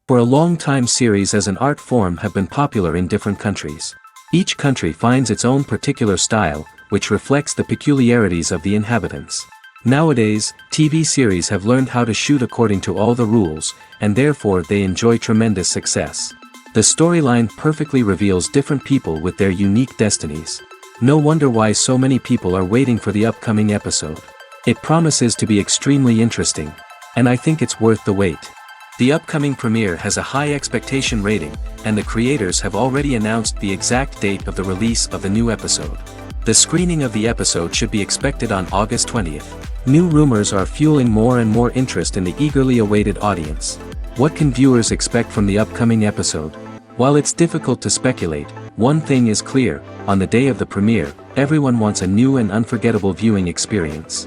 For a long time, series as an art form have been popular in different countries. Each country finds its own particular style, which reflects the peculiarities of the inhabitants. Nowadays, TV series have learned how to shoot according to all the rules, and therefore they enjoy tremendous success. The storyline perfectly reveals different people with their unique destinies. No wonder why so many people are waiting for the upcoming episode. It promises to be extremely interesting, and I think it's worth the wait. The upcoming premiere has a high expectation rating, and the creators have already announced the exact date of the release of the new episode. The screening of the episode should be expected on August 20th. New rumors are fueling more and more interest in the eagerly awaited audience. What can viewers expect from the upcoming episode? While it's difficult to speculate, one thing is clear: on the day of the premiere, everyone wants a new and unforgettable viewing experience.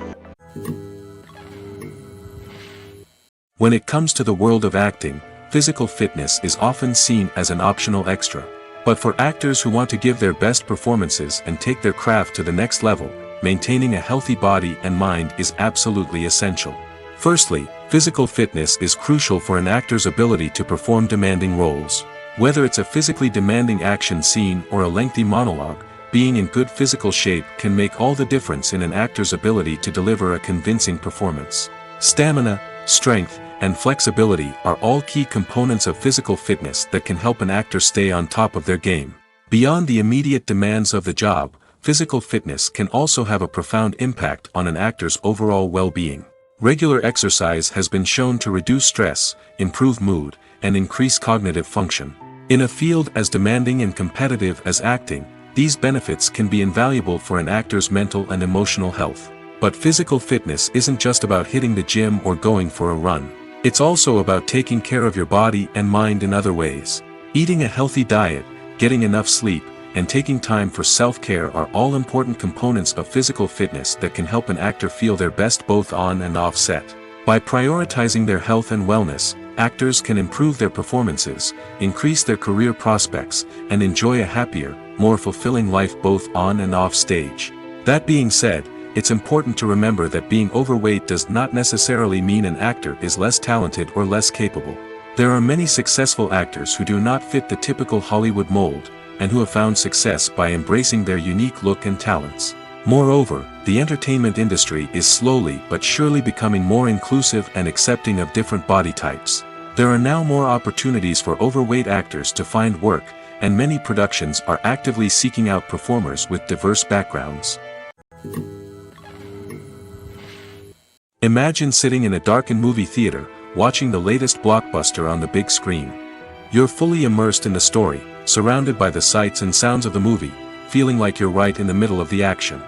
When it comes to the world of acting, physical fitness is often seen as an optional extra. But for actors who want to give their best performances and take their craft to the next level, maintaining a healthy body and mind is absolutely essential. Firstly, physical fitness is crucial for an actor's ability to perform demanding roles. Whether it's a physically demanding action scene or a lengthy monologue, being in good physical shape can make all the difference in an actor's ability to deliver a convincing performance. Stamina, strength, and flexibility are all key components of physical fitness that can help an actor stay on top of their game. Beyond the immediate demands of the job, physical fitness can also have a profound impact on an actor's overall well-being. Regular exercise has been shown to reduce stress, improve mood, and increase cognitive function. In a field as demanding and competitive as acting, these benefits can be invaluable for an actor's mental and emotional health. But physical fitness isn't just about hitting the gym or going for a run. It's also about taking care of your body and mind in other ways. Eating a healthy diet, getting enough sleep, and taking time for self-care are all important components of physical fitness that can help an actor feel their best both on and off set. By prioritizing their health and wellness, actors can improve their performances, increase their career prospects, and enjoy a happier, more fulfilling life both on and off stage. That being said, it's important to remember that being overweight does not necessarily mean an actor is less talented or less capable. There are many successful actors who do not fit the typical Hollywood mold, and who have found success by embracing their unique look and talents. Moreover, the entertainment industry is slowly but surely becoming more inclusive and accepting of different body types. There are now more opportunities for overweight actors to find work, and many productions are actively seeking out performers with diverse backgrounds. Imagine sitting in a darkened movie theater, watching the latest blockbuster on the big screen. You're fully immersed in the story, surrounded by the sights and sounds of the movie, feeling like you're right in the middle of the action.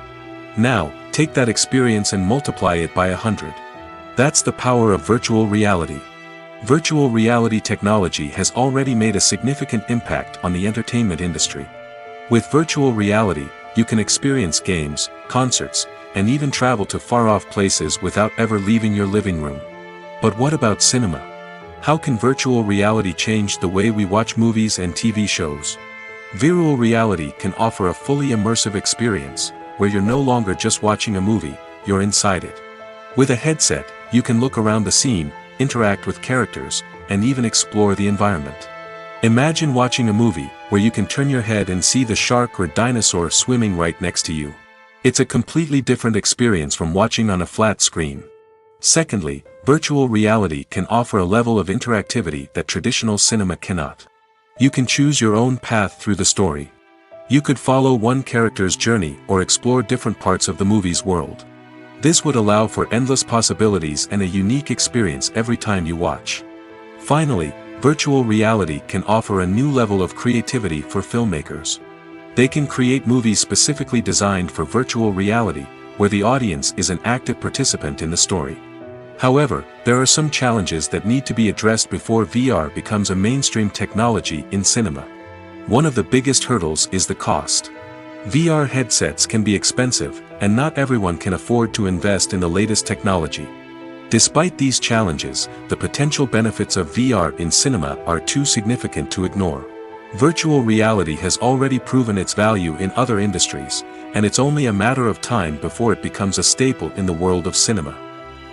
Now, take that experience and multiply it by 100. That's the power of virtual reality. Virtual reality technology has already made a significant impact on the entertainment industry. With virtual reality, you can experience games, concerts, and even travel to far-off places without ever leaving your living room. But what about cinema? How can virtual reality change the way we watch movies and TV shows? Virtual reality can offer a fully immersive experience, where you're no longer just watching a movie, you're inside it. With a headset, you can look around the scene, interact with characters, and even explore the environment. Imagine watching a movie, where you can turn your head and see the shark or dinosaur swimming right next to you. It's a completely different experience from watching on a flat screen. Secondly, Virtual reality can offer a level of interactivity that traditional cinema cannot. You can choose your own path through the story. You could follow one character's journey or explore different parts of the movie's world. This would allow for endless possibilities and a unique experience every time you watch. Finally, virtual reality can offer a new level of creativity for filmmakers. They can create movies specifically designed for virtual reality, where the audience is an active participant in the story. However, there are some challenges that need to be addressed before VR becomes a mainstream technology in cinema. One of the biggest hurdles is the cost. VR headsets can be expensive, and not everyone can afford to invest in the latest technology. Despite these challenges, the potential benefits of VR in cinema are too significant to ignore. Virtual reality has already proven its value in other industries, and it's only a matter of time before it becomes a staple in the world of cinema.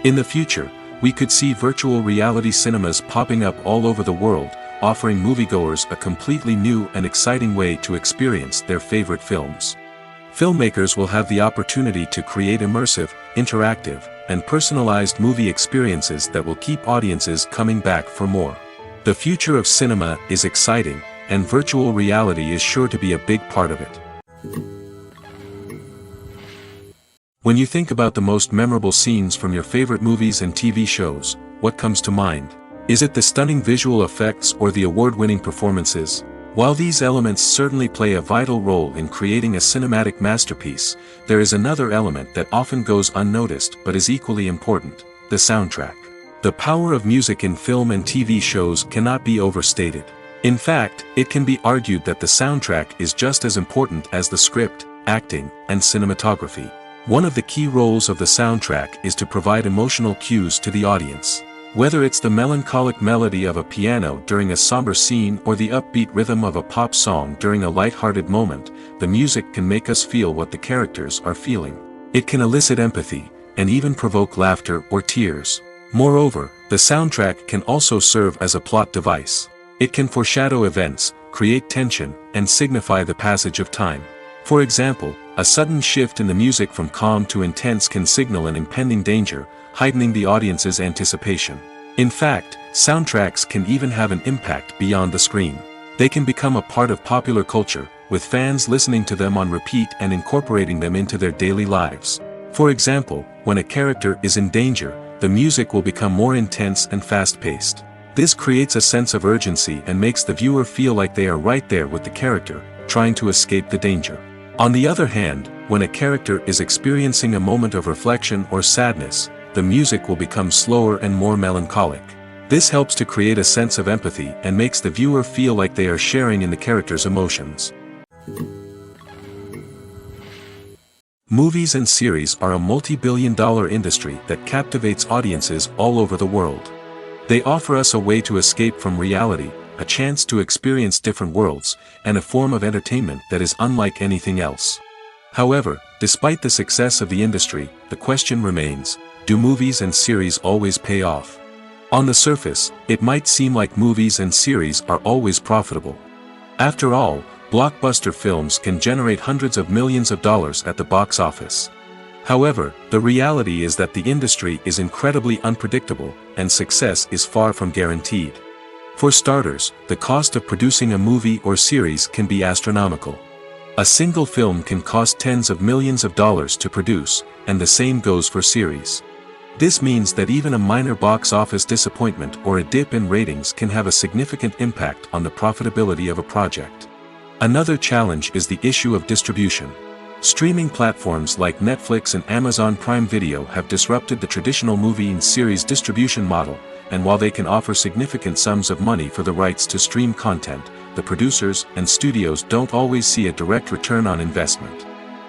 In the future, we could see virtual reality cinemas popping up all over the world, offering moviegoers a completely new and exciting way to experience their favorite films. Filmmakers will have the opportunity to create immersive, interactive, and personalized movie experiences that will keep audiences coming back for more. The future of cinema is exciting, and virtual reality is sure to be a big part of it. When you think about the most memorable scenes from your favorite movies and TV shows, what comes to mind? Is it the stunning visual effects or the award-winning performances? While these elements certainly play a vital role in creating a cinematic masterpiece, there is another element that often goes unnoticed but is equally important: the soundtrack. The power of music in film and TV shows cannot be overstated. In fact, it can be argued that the soundtrack is just as important as the script, acting, and cinematography. One of the key roles of the soundtrack is to provide emotional cues to the audience. Whether it's the melancholic melody of a piano during a somber scene or the upbeat rhythm of a pop song during a light-hearted moment, the music can make us feel what the characters are feeling. It can elicit empathy, and even provoke laughter or tears. Moreover, the soundtrack can also serve as a plot device. It can foreshadow events, create tension, and signify the passage of time. For example, a sudden shift in the music from calm to intense can signal an impending danger, heightening the audience's anticipation. In fact, soundtracks can even have an impact beyond the screen. They can become a part of popular culture, with fans listening to them on repeat and incorporating them into their daily lives. For example, when a character is in danger, the music will become more intense and fast-paced. This creates a sense of urgency and makes the viewer feel like they are right there with the character, trying to escape the danger. On the other hand, when a character is experiencing a moment of reflection or sadness, the music will become slower and more melancholic. This helps to create a sense of empathy and makes the viewer feel like they are sharing in the character's emotions. Movies and series are a multi-billion-dollar industry that captivates audiences all over the world. They offer us a way to escape from reality, a chance to experience different worlds, and a form of entertainment that is unlike anything else. However, despite the success of the industry, the question remains: do movies and series always pay off? On the surface, it might seem like movies and series are always profitable. After all, blockbuster films can generate hundreds of millions of dollars at the box office. However, the reality is that the industry is incredibly unpredictable, and success is far from guaranteed. For starters, the cost of producing a movie or series can be astronomical. A single film can cost tens of millions of dollars to produce, and the same goes for series. This means that even a minor box office disappointment or a dip in ratings can have a significant impact on the profitability of a project. Another challenge is the issue of distribution. Streaming platforms like Netflix and Amazon Prime Video have disrupted the traditional movie and series distribution model, and while they can offer significant sums of money for the rights to stream content, the producers and studios don't always see a direct return on investment.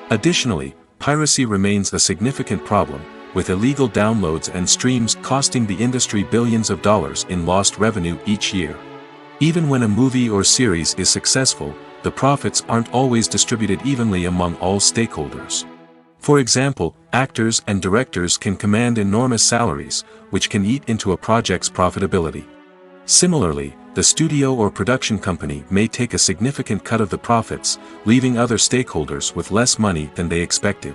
Additionally, piracy remains a significant problem, with illegal downloads and streams costing the industry billions of dollars in lost revenue each year. Even when a movie or series is successful, the profits aren't always distributed evenly among all stakeholders. For example, actors and directors can command enormous salaries, which can eat into a project's profitability. Similarly, the studio or production company may take a significant cut of the profits, leaving other stakeholders with less money than they expected.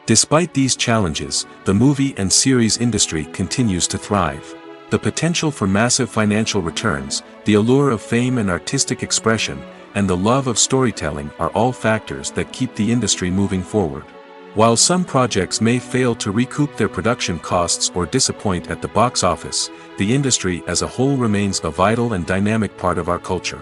Despite these challenges, the movie and series industry continues to thrive. The potential for massive financial returns, the allure of fame and artistic expression, and the love of storytelling are all factors that keep the industry moving forward. While some projects may fail to recoup their production costs or disappoint at the box office, the industry as a whole remains a vital and dynamic part of our culture.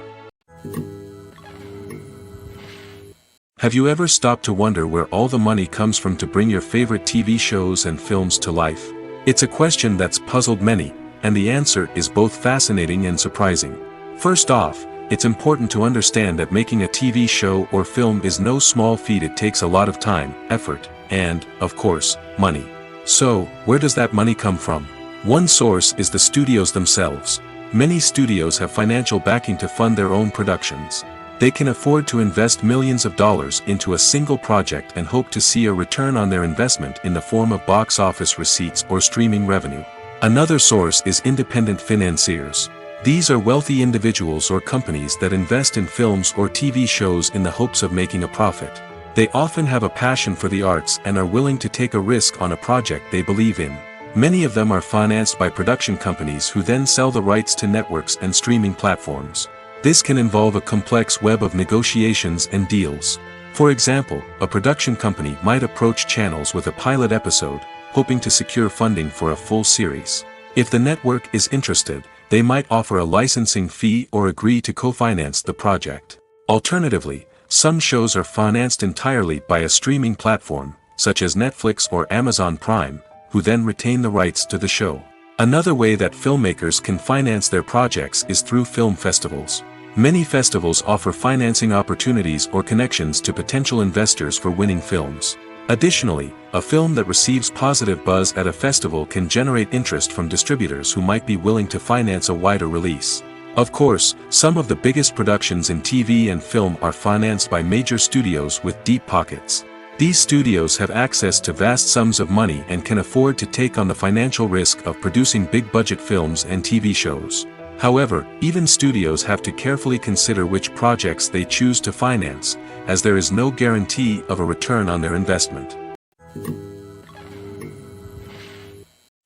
Have you ever stopped to wonder where all the money comes from to bring your favorite TV shows and films to life? It's a question that's puzzled many, and the answer is both fascinating and surprising. First off, it's important to understand that making a TV show or film is no small feat. It takes a lot of time, effort, and, of course, money. So, where does that money come from? One source is the studios themselves. Many studios have financial backing to fund their own productions. They can afford to invest millions of dollars into a single project and hope to see a return on their investment in the form of box office receipts or streaming revenue. Another source is independent financiers. These are wealthy individuals or companies that invest in films or TV shows in the hopes of making a profit. They often have a passion for the arts and are willing to take a risk on a project they believe in. Many of them are financed by production companies who then sell the rights to networks and streaming platforms. This can involve a complex web of negotiations and deals. For example, a production company might approach channels with a pilot episode, hoping to secure funding for a full series. If the network is interested, they might offer a licensing fee or agree to co-finance the project. Alternatively, some shows are financed entirely by a streaming platform, such as Netflix or Amazon Prime, who then retain the rights to the show. Another way that filmmakers can finance their projects is through film festivals. Many festivals offer financing opportunities or connections to potential investors for winning films. Additionally, a film that receives positive buzz at a festival can generate interest from distributors who might be willing to finance a wider release. Of course, some of the biggest productions in TV and film are financed by major studios with deep pockets. These studios have access to vast sums of money and can afford to take on the financial risk of producing big-budget films and TV shows. However, even studios have to carefully consider which projects they choose to finance, as there is no guarantee of a return on their investment.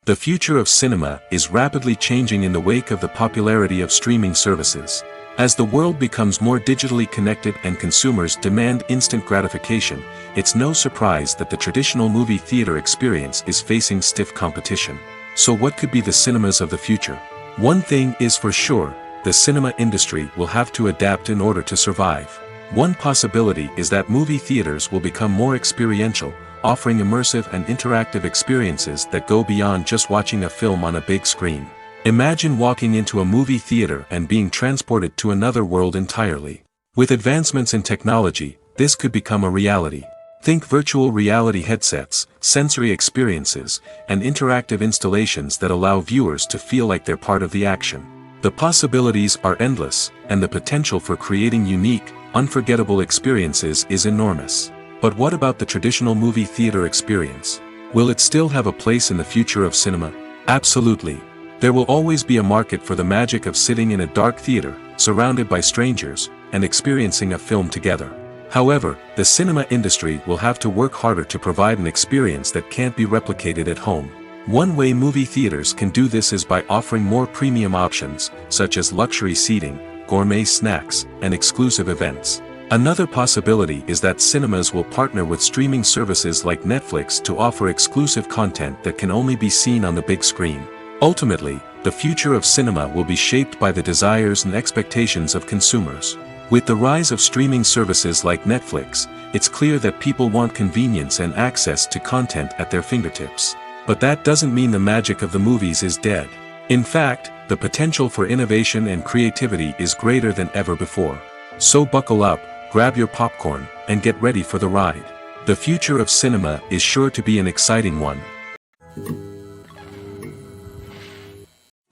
The future of cinema is rapidly changing in the wake of the popularity of streaming services. As the world becomes more digitally connected and consumers demand instant gratification, it's no surprise that the traditional movie theater experience is facing stiff competition. So what could be the cinemas of the future? One thing is for sure, the cinema industry will have to adapt in order to survive. One possibility is that movie theaters will become more experiential, offering immersive and interactive experiences that go beyond just watching a film on a big screen. Imagine walking into a movie theater and being transported to another world entirely. With advancements in technology, this could become a reality. Think virtual reality headsets, sensory experiences, and interactive installations that allow viewers to feel like they're part of the action. The possibilities are endless, and the potential for creating unique, unforgettable experiences is enormous. But what about the traditional movie theater experience? Will it still have a place in the future of cinema? Absolutely. There will always be a market for the magic of sitting in a dark theater, surrounded by strangers, and experiencing a film together. However, the cinema industry will have to work harder to provide an experience that can't be replicated at home. One way movie theaters can do this is by offering more premium options, such as luxury seating, gourmet snacks, and exclusive events. Another possibility is that cinemas will partner with streaming services like Netflix to offer exclusive content that can only be seen on the big screen. Ultimately, the future of cinema will be shaped by the desires and expectations of consumers. With the rise of streaming services like Netflix, it's clear that people want convenience and access to content at their fingertips. But that doesn't mean the magic of the movies is dead. In fact, the potential for innovation and creativity is greater than ever before. So buckle up, grab your popcorn, and get ready for the ride. The future of cinema is sure to be an exciting one.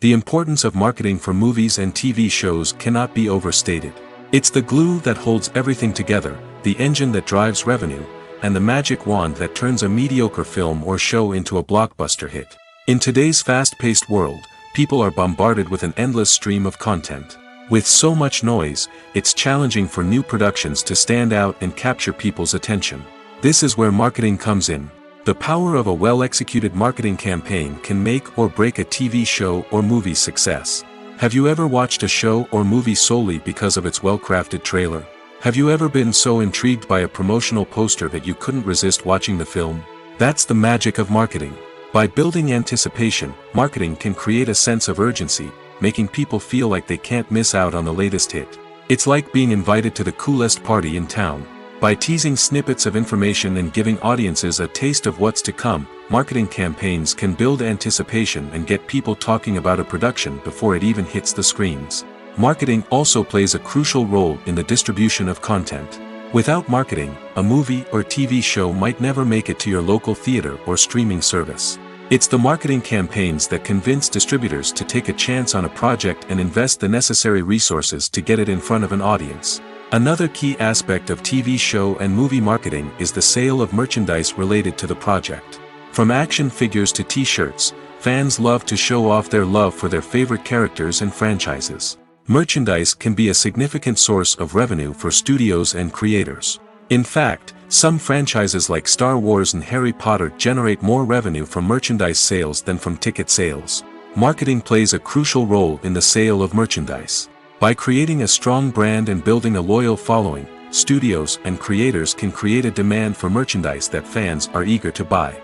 The importance of marketing for movies and TV shows cannot be overstated. It's the glue that holds everything together, the engine that drives revenue, and the magic wand that turns a mediocre film or show into a blockbuster hit. In today's fast-paced world, people are bombarded with an endless stream of content. With so much noise, it's challenging for new productions to stand out and capture people's attention. This is where marketing comes in. The power of a well-executed marketing campaign can make or break a TV show or movie's success. Have you ever watched a show or movie solely because of its well-crafted trailer? Have you ever been so intrigued by a promotional poster that you couldn't resist watching the film? That's the magic of marketing. By building anticipation, marketing can create a sense of urgency, making people feel like they can't miss out on the latest hit. It's like being invited to the coolest party in town. By teasing snippets of information and giving audiences a taste of what's to come, marketing campaigns can build anticipation and get people talking about a production before it even hits the screens. Marketing also plays a crucial role in the distribution of content. Without marketing, a movie or TV show might never make it to your local theater or streaming service. It's the marketing campaigns that convince distributors to take a chance on a project and invest the necessary resources to get it in front of an audience. Another key aspect of TV show and movie marketing is the sale of merchandise related to the project. From action figures to t-shirts, fans love to show off their love for their favorite characters and franchises. Merchandise can be a significant source of revenue for studios and creators. In fact, some franchises like Star Wars and Harry Potter generate more revenue from merchandise sales than from ticket sales. Marketing plays a crucial role in the sale of merchandise. By creating a strong brand and building a loyal following, studios and creators can create a demand for merchandise that fans are eager to buy.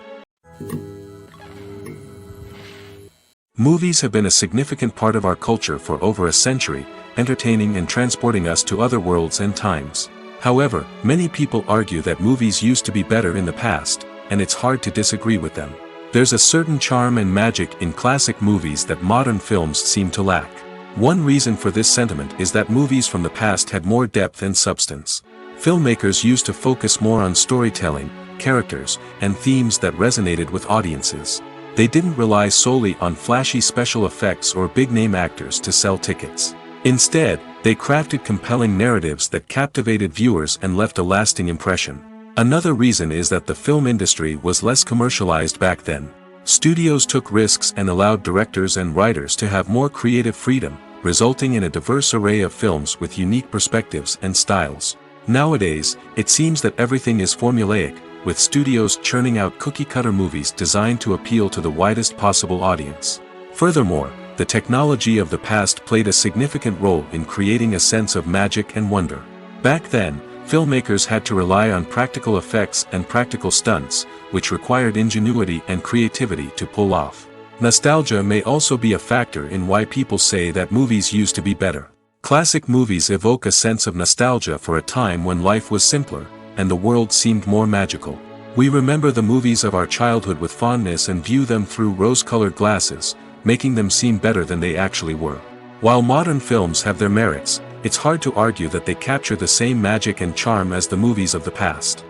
Movies have been a significant part of our culture for over a century, entertaining and transporting us to other worlds and times. However, many people argue that movies used to be better in the past, and it's hard to disagree with them. There's a certain charm and magic in classic movies that modern films seem to lack. One reason for this sentiment is that movies from the past had more depth and substance. Filmmakers used to focus more on storytelling, characters, and themes that resonated with audiences. They didn't rely solely on flashy special effects or big-name actors to sell tickets. Instead, they crafted compelling narratives that captivated viewers and left a lasting impression. Another reason is that the film industry was less commercialized back then. Studios took risks and allowed directors and writers to have more creative freedom, resulting in a diverse array of films with unique perspectives and styles. Nowadays, it seems that everything is formulaic, with studios churning out cookie-cutter movies designed to appeal to the widest possible audience. Furthermore, the technology of the past played a significant role in creating a sense of magic and wonder. Back then, filmmakers had to rely on practical effects and practical stunts, which required ingenuity and creativity to pull off. Nostalgia may also be a factor in why people say that movies used to be better. Classic movies evoke a sense of nostalgia for a time when life was simpler, and the world seemed more magical. We remember the movies of our childhood with fondness and view them through rose-colored glasses, making them seem better than they actually were. While modern films have their merits, it's hard to argue that they capture the same magic and charm as the movies of the past.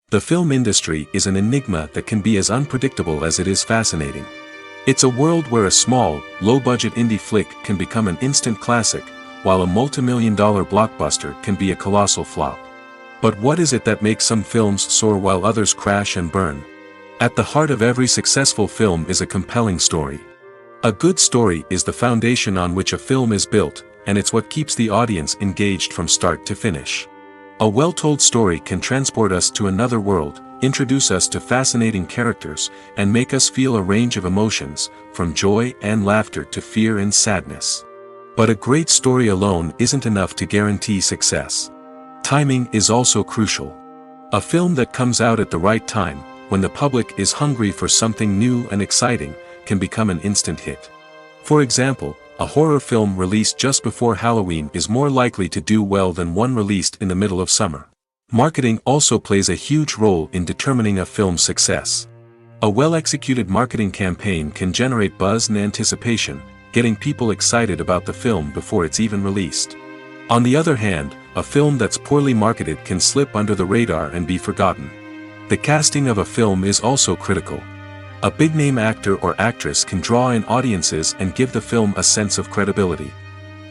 The film industry is an enigma that can be as unpredictable as it is fascinating. It's a world where a small, low-budget indie flick can become an instant classic, while a multi-million-dollar blockbuster can be a colossal flop. But what is it that makes some films soar while others crash and burn? At the heart of every successful film is a compelling story. A good story is the foundation on which a film is built, and it's what keeps the audience engaged from start to finish. A well-told story can transport us to another world, introduce us to fascinating characters, and make us feel a range of emotions, from joy and laughter to fear and sadness. But a great story alone isn't enough to guarantee success. Timing is also crucial. A film that comes out at the right time, when the public is hungry for something new and exciting, can become an instant hit. For example, a horror film released just before Halloween is more likely to do well than one released in the middle of summer. Marketing also plays a huge role in determining a film's success. A well-executed marketing campaign can generate buzz and anticipation, getting people excited about the film before it's even released. On the other hand, a film that's poorly marketed can slip under the radar and be forgotten. The casting of a film is also critical. A big-name actor or actress can draw in audiences and give the film a sense of credibility.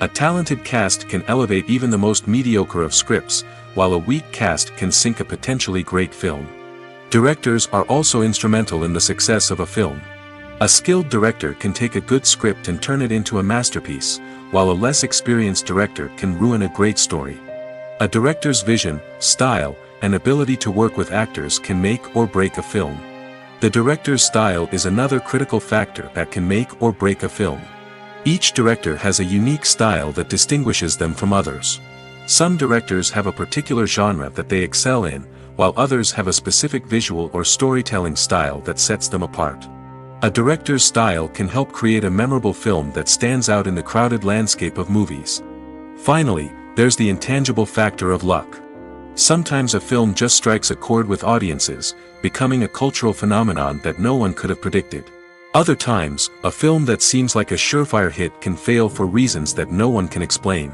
A talented cast can elevate even the most mediocre of scripts, while a weak cast can sink a potentially great film. Directors are also instrumental in the success of a film. A skilled director can take a good script and turn it into a masterpiece, while a less experienced director can ruin a great story. A director's vision, style, and ability to work with actors can make or break a film. The director's style is another critical factor that can make or break a film. Each director has a unique style that distinguishes them from others. Some directors have a particular genre that they excel in, while others have a specific visual or storytelling style that sets them apart. A director's style can help create a memorable film that stands out in the crowded landscape of movies. Finally, there's the intangible factor of luck. Sometimes a film just strikes a chord with audiences, becoming a cultural phenomenon that no one could have predicted. Other times, a film that seems like a surefire hit can fail for reasons that no one can explain.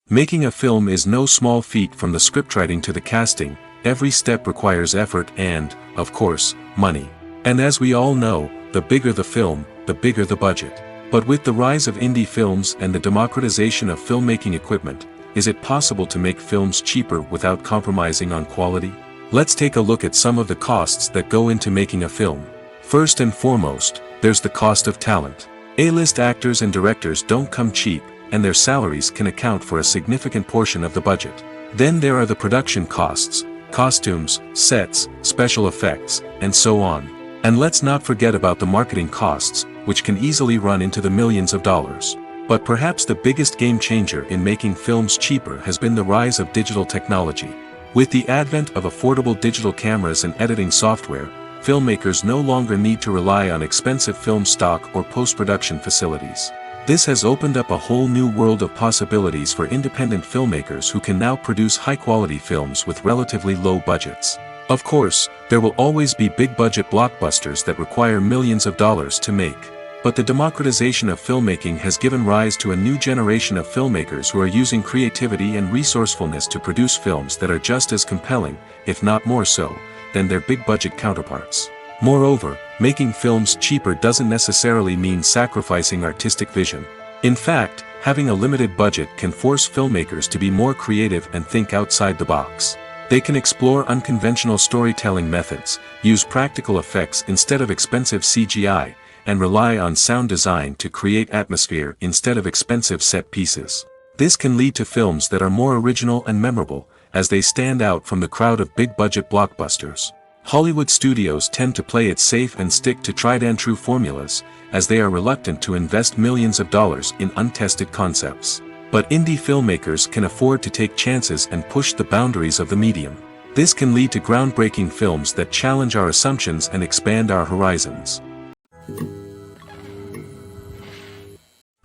Making a film is no small feat. From the scriptwriting to the casting, every step requires effort and, of course, money. And as we all know, the bigger the film, the bigger the budget. But with the rise of indie films and the democratization of filmmaking equipment, is it possible to make films cheaper without compromising on quality? Let's take a look at some of the costs that go into making a film. First and foremost, there's the cost of talent. A-list actors and directors don't come cheap, and their salaries can account for a significant portion of the budget. Then there are the production costs, costumes, sets, special effects, and so on. And let's not forget about the marketing costs, which can easily run into the millions of dollars. But perhaps the biggest game changer in making films cheaper has been the rise of digital technology. With the advent of affordable digital cameras and editing software, filmmakers no longer need to rely on expensive film stock or post-production facilities. This has opened up a whole new world of possibilities for independent filmmakers who can now produce high-quality films with relatively low budgets. Of course, there will always be big-budget blockbusters that require millions of dollars to make. But the democratization of filmmaking has given rise to a new generation of filmmakers who are using creativity and resourcefulness to produce films that are just as compelling, if not more so, than their big-budget counterparts. Moreover, making films cheaper doesn't necessarily mean sacrificing artistic vision. In fact, having a limited budget can force filmmakers to be more creative and think outside the box. They can explore unconventional storytelling methods, use practical effects instead of expensive CGI, and rely on sound design to create atmosphere instead of expensive set pieces. This can lead to films that are more original and memorable, as they stand out from the crowd of big-budget blockbusters. Hollywood studios tend to play it safe and stick to tried-and-true formulas, as they are reluctant to invest millions of dollars in untested concepts. But indie filmmakers can afford to take chances and push the boundaries of the medium. This can lead to groundbreaking films that challenge our assumptions and expand our horizons.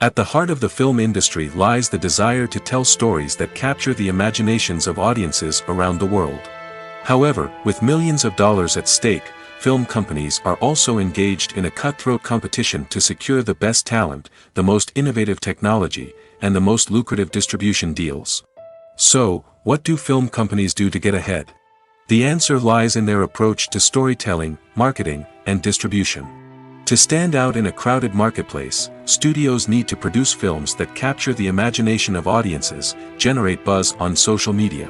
At the heart of the film industry lies the desire to tell stories that capture the imaginations of audiences around the world. However, with millions of dollars at stake, film companies are also engaged in a cutthroat competition to secure the best talent, the most innovative technology, and the most lucrative distribution deals. So, what do film companies do to get ahead? The answer lies in their approach to storytelling, marketing, and distribution. To stand out in a crowded marketplace, studios need to produce films that capture the imagination of audiences, generate buzz on social media.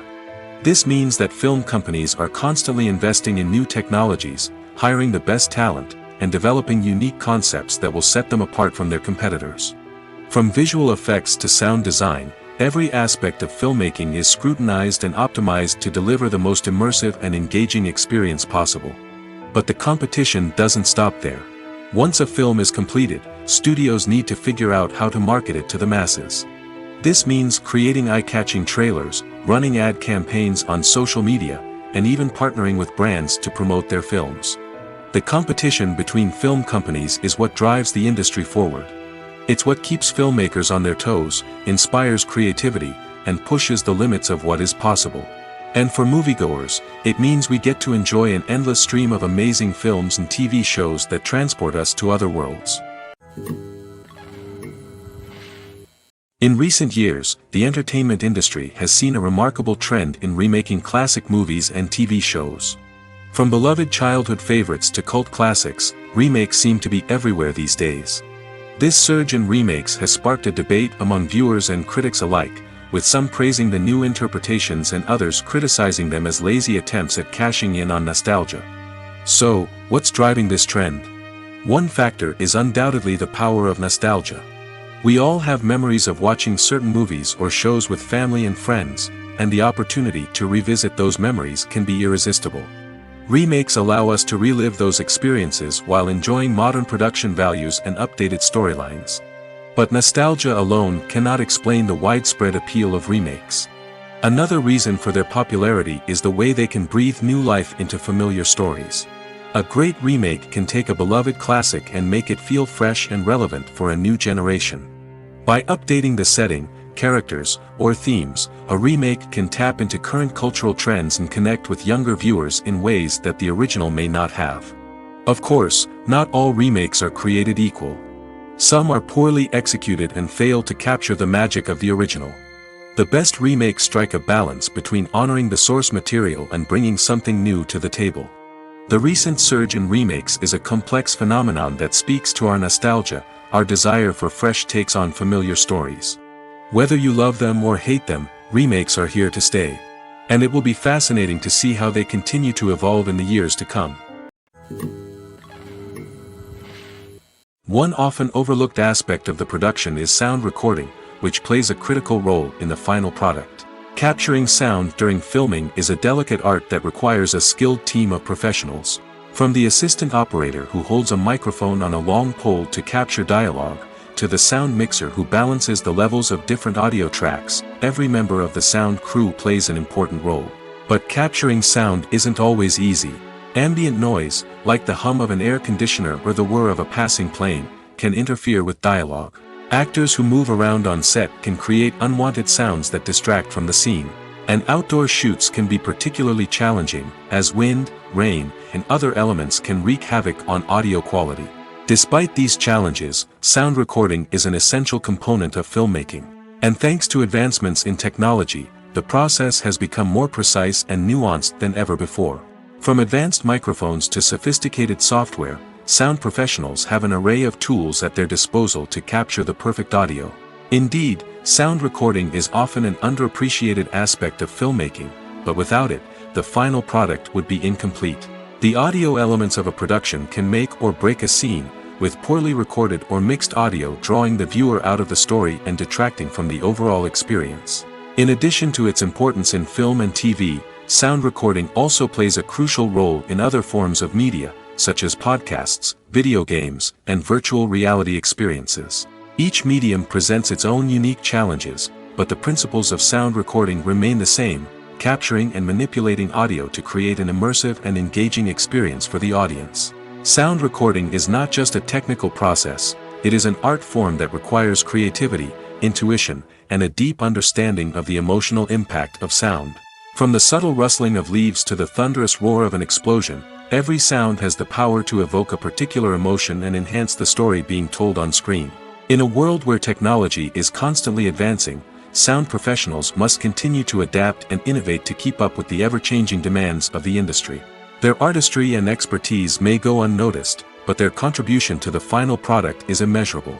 This means that film companies are constantly investing in new technologies, hiring the best talent, and developing unique concepts that will set them apart from their competitors. From visual effects to sound design, every aspect of filmmaking is scrutinized and optimized to deliver the most immersive and engaging experience possible. But the competition doesn't stop there. Once a film is completed, studios need to figure out how to market it to the masses. This means creating eye-catching trailers, running ad campaigns on social media, and even partnering with brands to promote their films. The competition between film companies is what drives the industry forward. It's what keeps filmmakers on their toes, inspires creativity, and pushes the limits of what is possible. And for moviegoers, it means we get to enjoy an endless stream of amazing films and TV shows that transport us to other worlds. In recent years, the entertainment industry has seen a remarkable trend in remaking classic movies and TV shows. From beloved childhood favorites to cult classics, remakes seem to be everywhere these days. This surge in remakes has sparked a debate among viewers and critics alike, with some praising the new interpretations and others criticizing them as lazy attempts at cashing in on nostalgia. So, what's driving this trend? One factor is undoubtedly the power of nostalgia. We all have memories of watching certain movies or shows with family and friends, and the opportunity to revisit those memories can be irresistible. Remakes allow us to relive those experiences while enjoying modern production values and updated storylines. But nostalgia alone cannot explain the widespread appeal of remakes. Another reason for their popularity is the way they can breathe new life into familiar stories. A great remake can take a beloved classic and make it feel fresh and relevant for a new generation. By updating the setting, characters, or themes, a remake can tap into current cultural trends and connect with younger viewers in ways that the original may not have. Of course, not all remakes are created equal. Some are poorly executed and fail to capture the magic of the original. The best remakes strike a balance between honoring the source material and bringing something new to the table. The recent surge in remakes is a complex phenomenon that speaks to our nostalgia, our desire for fresh takes on familiar stories. Whether you love them or hate them, remakes are here to stay. And it will be fascinating to see how they continue to evolve in the years to come. One often overlooked aspect of the production is sound recording, which plays a critical role in the final product. Capturing sound during filming is a delicate art that requires a skilled team of professionals. From the assistant operator who holds a microphone on a long pole to capture dialogue, to the sound mixer who balances the levels of different audio tracks, every member of the sound crew plays an important role. But capturing sound isn't always easy. Ambient noise, like the hum of an air conditioner or the whir of a passing plane, can interfere with dialogue. Actors who move around on set can create unwanted sounds that distract from the scene. And outdoor shoots can be particularly challenging, as wind, rain, and other elements can wreak havoc on audio quality. Despite these challenges, sound recording is an essential component of filmmaking. And thanks to advancements in technology, the process has become more precise and nuanced than ever before. From advanced microphones to sophisticated software, sound professionals have an array of tools at their disposal to capture the perfect audio. Indeed, sound recording is often an underappreciated aspect of filmmaking, but without it, the final product would be incomplete. The audio elements of a production can make or break a scene, with poorly recorded or mixed audio drawing the viewer out of the story and detracting from the overall experience. In addition to its importance in film and TV, sound recording also plays a crucial role in other forms of media, such as podcasts, video games, and virtual reality experiences. Each medium presents its own unique challenges, but the principles of sound recording remain the same, capturing and manipulating audio to create an immersive and engaging experience for the audience. Sound recording is not just a technical process, it is an art form that requires creativity, intuition, and a deep understanding of the emotional impact of sound. From the subtle rustling of leaves to the thunderous roar of an explosion, every sound has the power to evoke a particular emotion and enhance the story being told on screen. In a world where technology is constantly advancing, sound professionals must continue to adapt and innovate to keep up with the ever-changing demands of the industry. Their artistry and expertise may go unnoticed, but their contribution to the final product is immeasurable.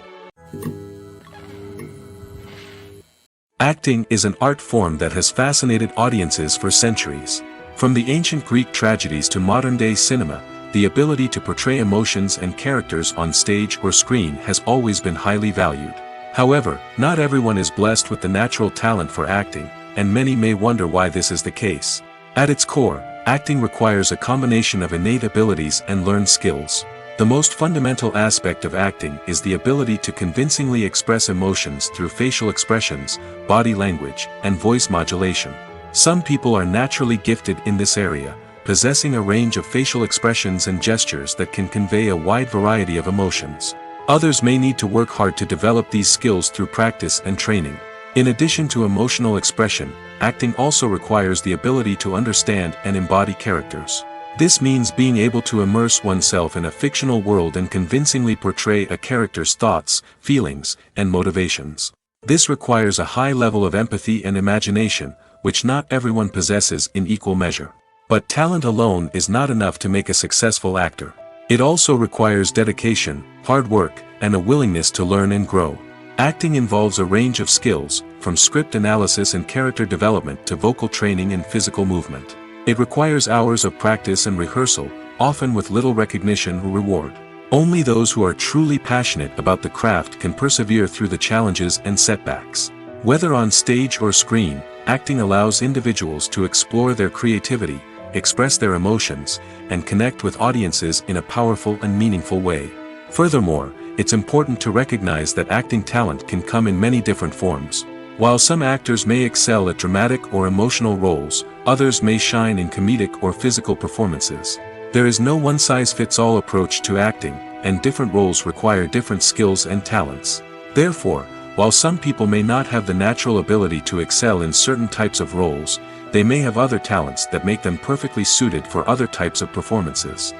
Acting is an art form that has fascinated audiences for centuries. From the ancient Greek tragedies to modern-day cinema, the ability to portray emotions and characters on stage or screen has always been highly valued. However, not everyone is blessed with the natural talent for acting, and many may wonder why this is the case. At its core, acting requires a combination of innate abilities and learned skills. The most fundamental aspect of acting is the ability to convincingly express emotions through facial expressions, body language, and voice modulation. Some people are naturally gifted in this area, possessing a range of facial expressions and gestures that can convey a wide variety of emotions. Others may need to work hard to develop these skills through practice and training. In addition to emotional expression, acting also requires the ability to understand and embody characters. This means being able to immerse oneself in a fictional world and convincingly portray a character's thoughts, feelings, and motivations. This requires a high level of empathy and imagination, which not everyone possesses in equal measure. But talent alone is not enough to make a successful actor. It also requires dedication, hard work, and a willingness to learn and grow. Acting involves a range of skills, from script analysis and character development to vocal training and physical movement. It requires hours of practice and rehearsal, often with little recognition or reward. Only those who are truly passionate about the craft can persevere through the challenges and setbacks. Whether on stage or screen, acting allows individuals to explore their creativity, express their emotions, and connect with audiences in a powerful and meaningful way. Furthermore, it's important to recognize that acting talent can come in many different forms. While some actors may excel at dramatic or emotional roles, others may shine in comedic or physical performances. There is no one-size-fits-all approach to acting, and different roles require different skills and talents. Therefore, while some people may not have the natural ability to excel in certain types of roles, they may have other talents that make them perfectly suited for other types of performances.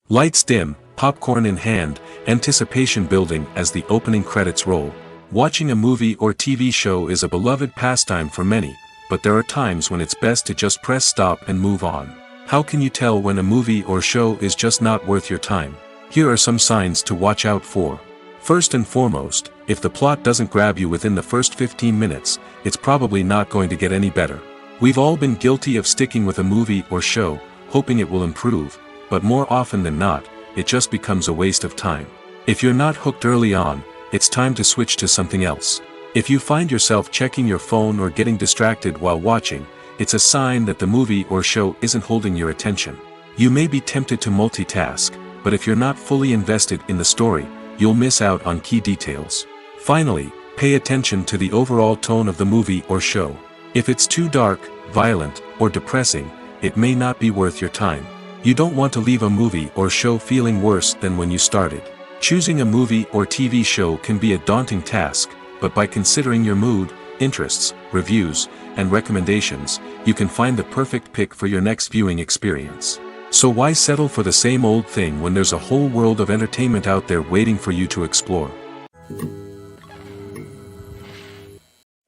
Lights dim, popcorn in hand, anticipation building as the opening credits roll. Watching a movie or TV show is a beloved pastime for many, but there are times when it's best to just press stop and move on. How can you tell when a movie or show is just not worth your time? Here are some signs to watch out for. First and foremost, if the plot doesn't grab you within the first 15 minutes, it's probably not going to get any better. We've all been guilty of sticking with a movie or show, hoping it will improve, but more often than not, it just becomes a waste of time. If you're not hooked early on, it's time to switch to something else. If you find yourself checking your phone or getting distracted while watching, it's a sign that the movie or show isn't holding your attention. You may be tempted to multitask, but if you're not fully invested in the story, you'll miss out on key details. Finally, pay attention to the overall tone of the movie or show. If it's too dark, violent, or depressing, it may not be worth your time. You don't want to leave a movie or show feeling worse than when you started. Choosing a movie or TV show can be a daunting task, but by considering your mood, interests, reviews, and recommendations, you can find the perfect pick for your next viewing experience. So why settle for the same old thing when there's a whole world of entertainment out there waiting for you to explore?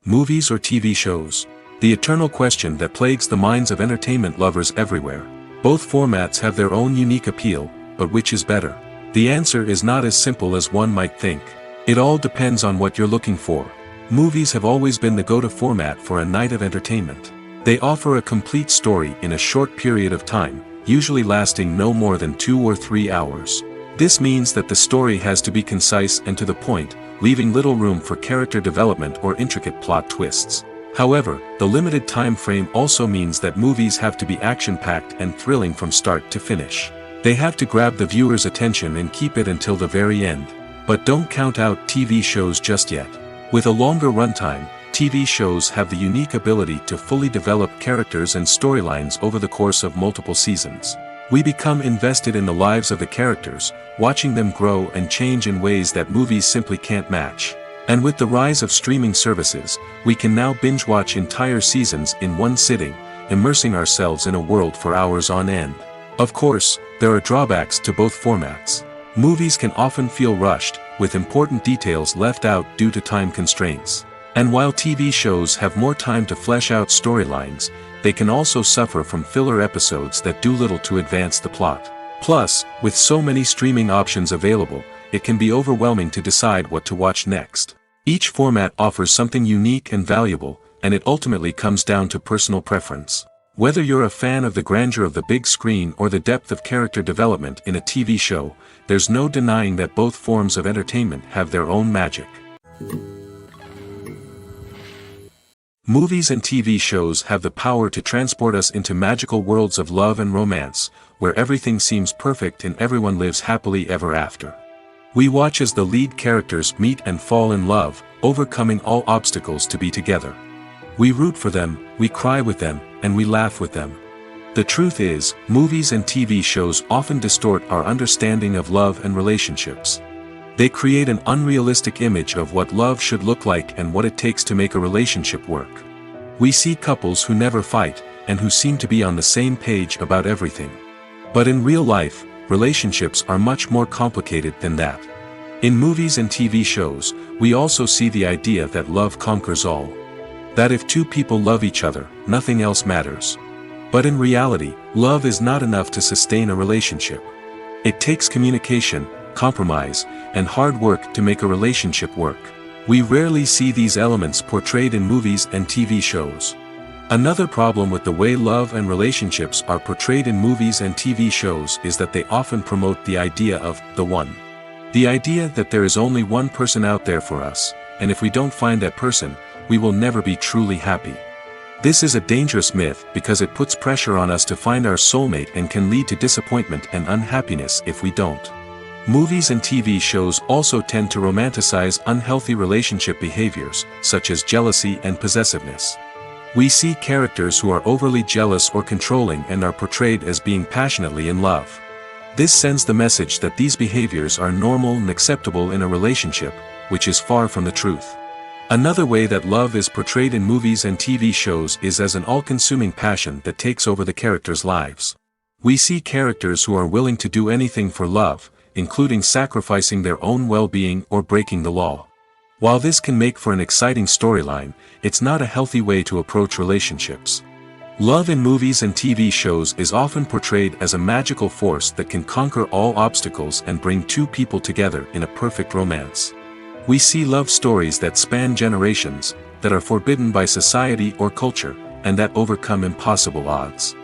Movies or TV shows? The eternal question that plagues the minds of entertainment lovers everywhere. Both formats have their own unique appeal, but which is better? The answer is not as simple as one might think. It all depends on what you're looking for. Movies have always been the go-to format for a night of entertainment. They offer a complete story in a short period of time, usually lasting no more than 2 or 3 hours. This means that the story has to be concise and to the point, leaving little room for character development or intricate plot twists. However, the limited time frame also means that movies have to be action-packed and thrilling from start to finish. They have to grab the viewer's attention and keep it until the very end. But don't count out TV shows just yet. With a longer runtime, TV shows have the unique ability to fully develop characters and storylines over the course of multiple seasons. We become invested in the lives of the characters, watching them grow and change in ways that movies simply can't match. And with the rise of streaming services, we can now binge-watch entire seasons in one sitting, immersing ourselves in a world for hours on end. Of course, there are drawbacks to both formats. Movies can often feel rushed, with important details left out due to time constraints. And while TV shows have more time to flesh out storylines, they can also suffer from filler episodes that do little to advance the plot. Plus, with so many streaming options available, it can be overwhelming to decide what to watch next. Each format offers something unique and valuable, and it ultimately comes down to personal preference. Whether you're a fan of the grandeur of the big screen or the depth of character development in a TV show, there's no denying that both forms of entertainment have their own magic. Movies and TV shows have the power to transport us into magical worlds of love and romance, where everything seems perfect and everyone lives happily ever after. We watch as the lead characters meet and fall in love, overcoming all obstacles to be together. We root for them, we cry with them, and we laugh with them. The truth is, movies and TV shows often distort our understanding of love and relationships. They create an unrealistic image of what love should look like and what it takes to make a relationship work. We see couples who never fight, and who seem to be on the same page about everything. But in real life, relationships are much more complicated than that. In movies and TV shows, we also see the idea that love conquers all. That if two people love each other, nothing else matters. But in reality, love is not enough to sustain a relationship. It takes communication, compromise, and hard work to make a relationship work. We rarely see these elements portrayed in movies and TV shows. Another problem with the way love and relationships are portrayed in movies and TV shows is that they often promote the idea of the one. The idea that there is only one person out there for us, and if we don't find that person, we will never be truly happy. This is a dangerous myth because it puts pressure on us to find our soulmate and can lead to disappointment and unhappiness if we don't. Movies and TV shows also tend to romanticize unhealthy relationship behaviors, such as jealousy and possessiveness. We see characters who are overly jealous or controlling and are portrayed as being passionately in love. This sends the message that these behaviors are normal and acceptable in a relationship, which is far from the truth. Another way that love is portrayed in movies and TV shows is as an all-consuming passion that takes over the characters' lives. We see characters who are willing to do anything for love, including sacrificing their own well-being or breaking the law. While this can make for an exciting storyline, it's not a healthy way to approach relationships. Love in movies and TV shows is often portrayed as a magical force that can conquer all obstacles and bring two people together in a perfect romance. We see love stories that span generations, that are forbidden by society or culture, and that overcome impossible odds.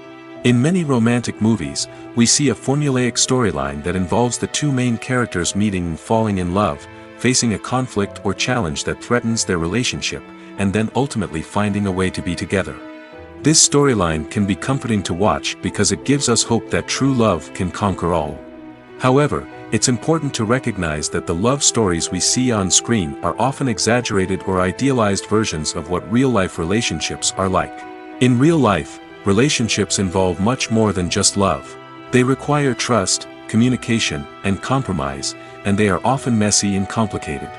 In many romantic movies, we see a formulaic storyline that involves the two main characters meeting and falling in love, facing a conflict or challenge that threatens their relationship, and then ultimately finding a way to be together. This storyline can be comforting to watch because it gives us hope that true love can conquer all. However, it's important to recognize that the love stories we see on screen are often exaggerated or idealized versions of what real-life relationships are like. In real life, relationships involve much more than just love. They require trust, communication, and compromise, and they are often messy and complicated.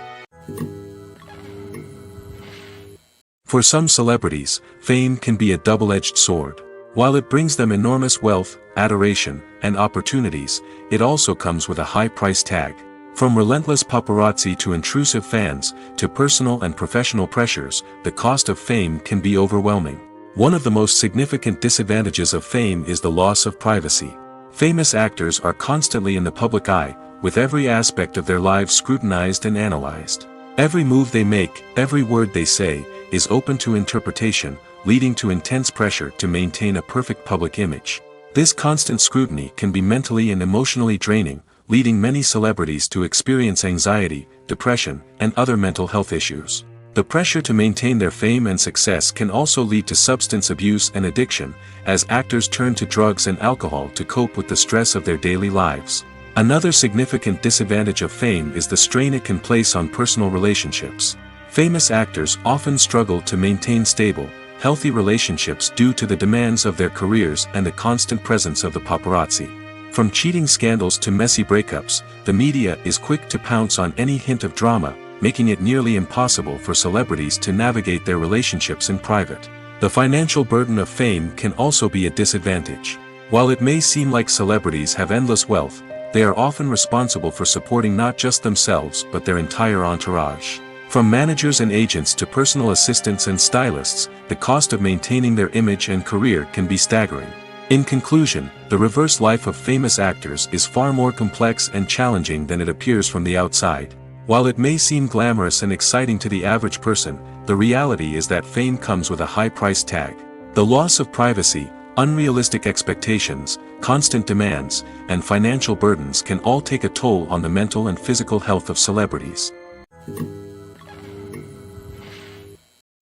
For some celebrities, fame can be a double-edged sword. While it brings them enormous wealth, adoration, and opportunities, it also comes with a high price tag. From relentless paparazzi to intrusive fans, to personal and professional pressures, the cost of fame can be overwhelming. One of the most significant disadvantages of fame is the loss of privacy. Famous actors are constantly in the public eye, with every aspect of their lives scrutinized and analyzed. Every move they make, every word they say, is open to interpretation, leading to intense pressure to maintain a perfect public image. This constant scrutiny can be mentally and emotionally draining, leading many celebrities to experience anxiety, depression, and other mental health issues. The pressure to maintain their fame and success can also lead to substance abuse and addiction, as actors turn to drugs and alcohol to cope with the stress of their daily lives. Another significant disadvantage of fame is the strain it can place on personal relationships. Famous actors often struggle to maintain stable, healthy relationships due to the demands of their careers and the constant presence of the paparazzi. From cheating scandals to messy breakups, the media is quick to pounce on any hint of drama, making it nearly impossible for celebrities to navigate their relationships in private. The financial burden of fame can also be a disadvantage. While it may seem like celebrities have endless wealth, they are often responsible for supporting not just themselves but their entire entourage. From managers and agents to personal assistants and stylists, the cost of maintaining their image and career can be staggering. In conclusion, the reverse life of famous actors is far more complex and challenging than it appears from the outside. While it may seem glamorous and exciting to the average person, the reality is that fame comes with a high price tag. The loss of privacy, unrealistic expectations, constant demands, and financial burdens can all take a toll on the mental and physical health of celebrities.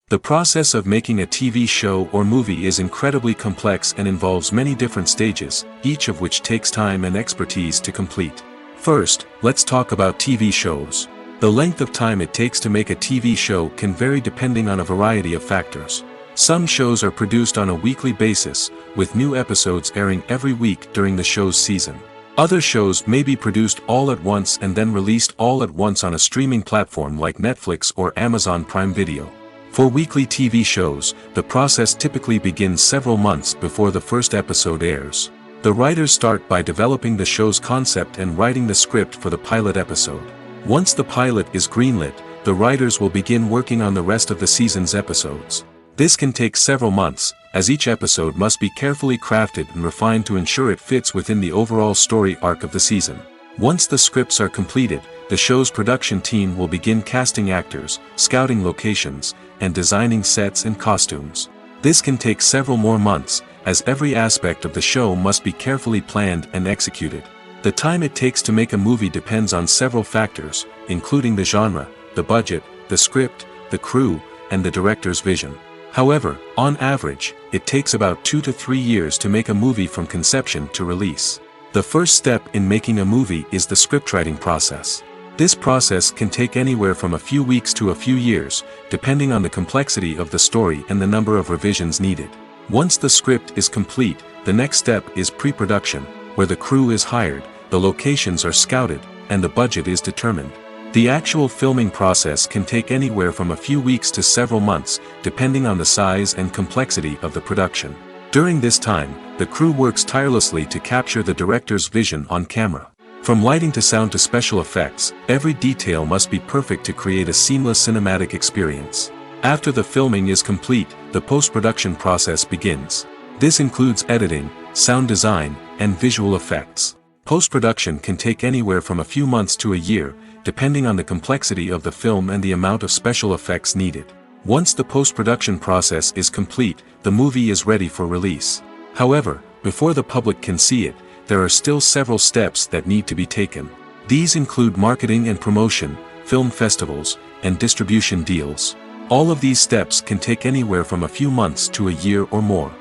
The process of making a TV show or movie is incredibly complex and involves many different stages, each of which takes time and expertise to complete. First, let's talk about TV shows. The length of time it takes to make a TV show can vary depending on a variety of factors. Some shows are produced on a weekly basis, with new episodes airing every week during the show's season. Other shows may be produced all at once and then released all at once on a streaming platform like Netflix or Amazon Prime Video. For weekly TV shows, the process typically begins several months before the first episode airs. The writers start by developing the show's concept and writing the script for the pilot episode. Once the pilot is greenlit, the writers will begin working on the rest of the season's episodes. This can take several months, as each episode must be carefully crafted and refined to ensure it fits within the overall story arc of the season. Once the scripts are completed, the show's production team will begin casting actors, scouting locations, and designing sets and costumes. This can take several more months, as every aspect of the show must be carefully planned and executed. The time it takes to make a movie depends on several factors, including the genre, the budget, the script, the crew, and the director's vision. However, on average, it takes about 2 to 3 years to make a movie from conception to release. The first step in making a movie is the scriptwriting process. This process can take anywhere from a few weeks to a few years, depending on the complexity of the story and the number of revisions needed. Once the script is complete, the next step is pre-production, where the crew is hired, the locations are scouted, and the budget is determined. The actual filming process can take anywhere from a few weeks to several months, depending on the size and complexity of the production. During this time, the crew works tirelessly to capture the director's vision on camera. From lighting to sound to special effects, every detail must be perfect to create a seamless cinematic experience. After the filming is complete, the post-production process begins. This includes editing, sound design, and visual effects. Post-production can take anywhere from a few months to a year, depending on the complexity of the film and the amount of special effects needed. Once the post-production process is complete, the movie is ready for release. However, before the public can see it, there are still several steps that need to be taken. These include marketing and promotion, film festivals, and distribution deals. All of these steps can take anywhere from a few months to a year or more.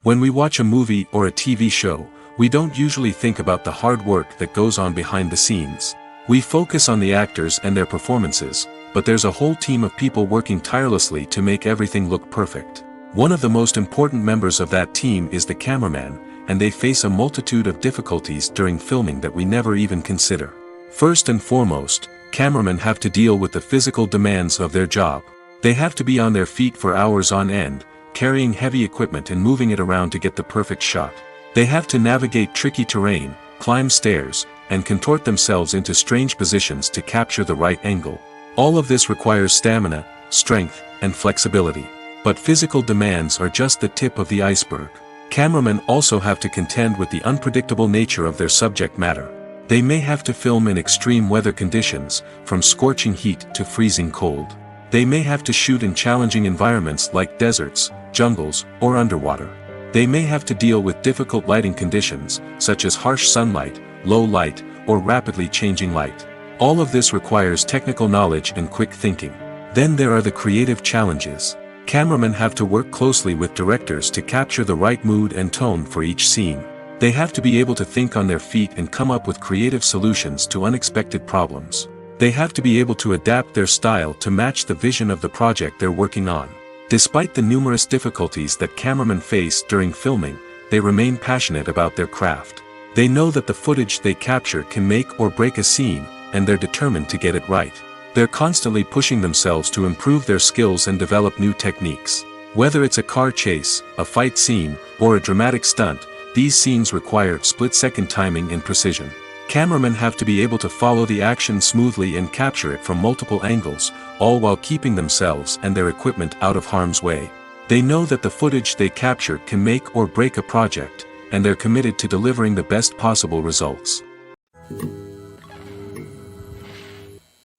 When we watch a movie or a TV show, we don't usually think about the hard work that goes on behind the scenes. We focus on the actors and their performances, but there's a whole team of people working tirelessly to make everything look perfect. One of the most important members of that team is the cameraman, and they face a multitude of difficulties during filming that we never even consider. First and foremost, cameramen have to deal with the physical demands of their job. They have to be on their feet for hours on end, carrying heavy equipment and moving it around to get the perfect shot. They have to navigate tricky terrain, climb stairs, and contort themselves into strange positions to capture the right angle. All of this requires stamina, strength, and flexibility. But physical demands are just the tip of the iceberg. Cameramen also have to contend with the unpredictable nature of their subject matter. They may have to film in extreme weather conditions, from scorching heat to freezing cold. They may have to shoot in challenging environments like deserts, jungles, or underwater. They may have to deal with difficult lighting conditions, such as harsh sunlight, low light, or rapidly changing light. All of this requires technical knowledge and quick thinking. Then there are the creative challenges. Cameramen have to work closely with directors to capture the right mood and tone for each scene. They have to be able to think on their feet and come up with creative solutions to unexpected problems. They have to be able to adapt their style to match the vision of the project they're working on. Despite the numerous difficulties that cameramen face during filming, they remain passionate about their craft. They know that the footage they capture can make or break a scene, and they're determined to get it right. They're constantly pushing themselves to improve their skills and develop new techniques. Whether it's a car chase, a fight scene, or a dramatic stunt, these scenes require split-second timing and precision. Cameramen have to be able to follow the action smoothly and capture it from multiple angles, all while keeping themselves and their equipment out of harm's way. They know that the footage they capture can make or break a project, and they're committed to delivering the best possible results.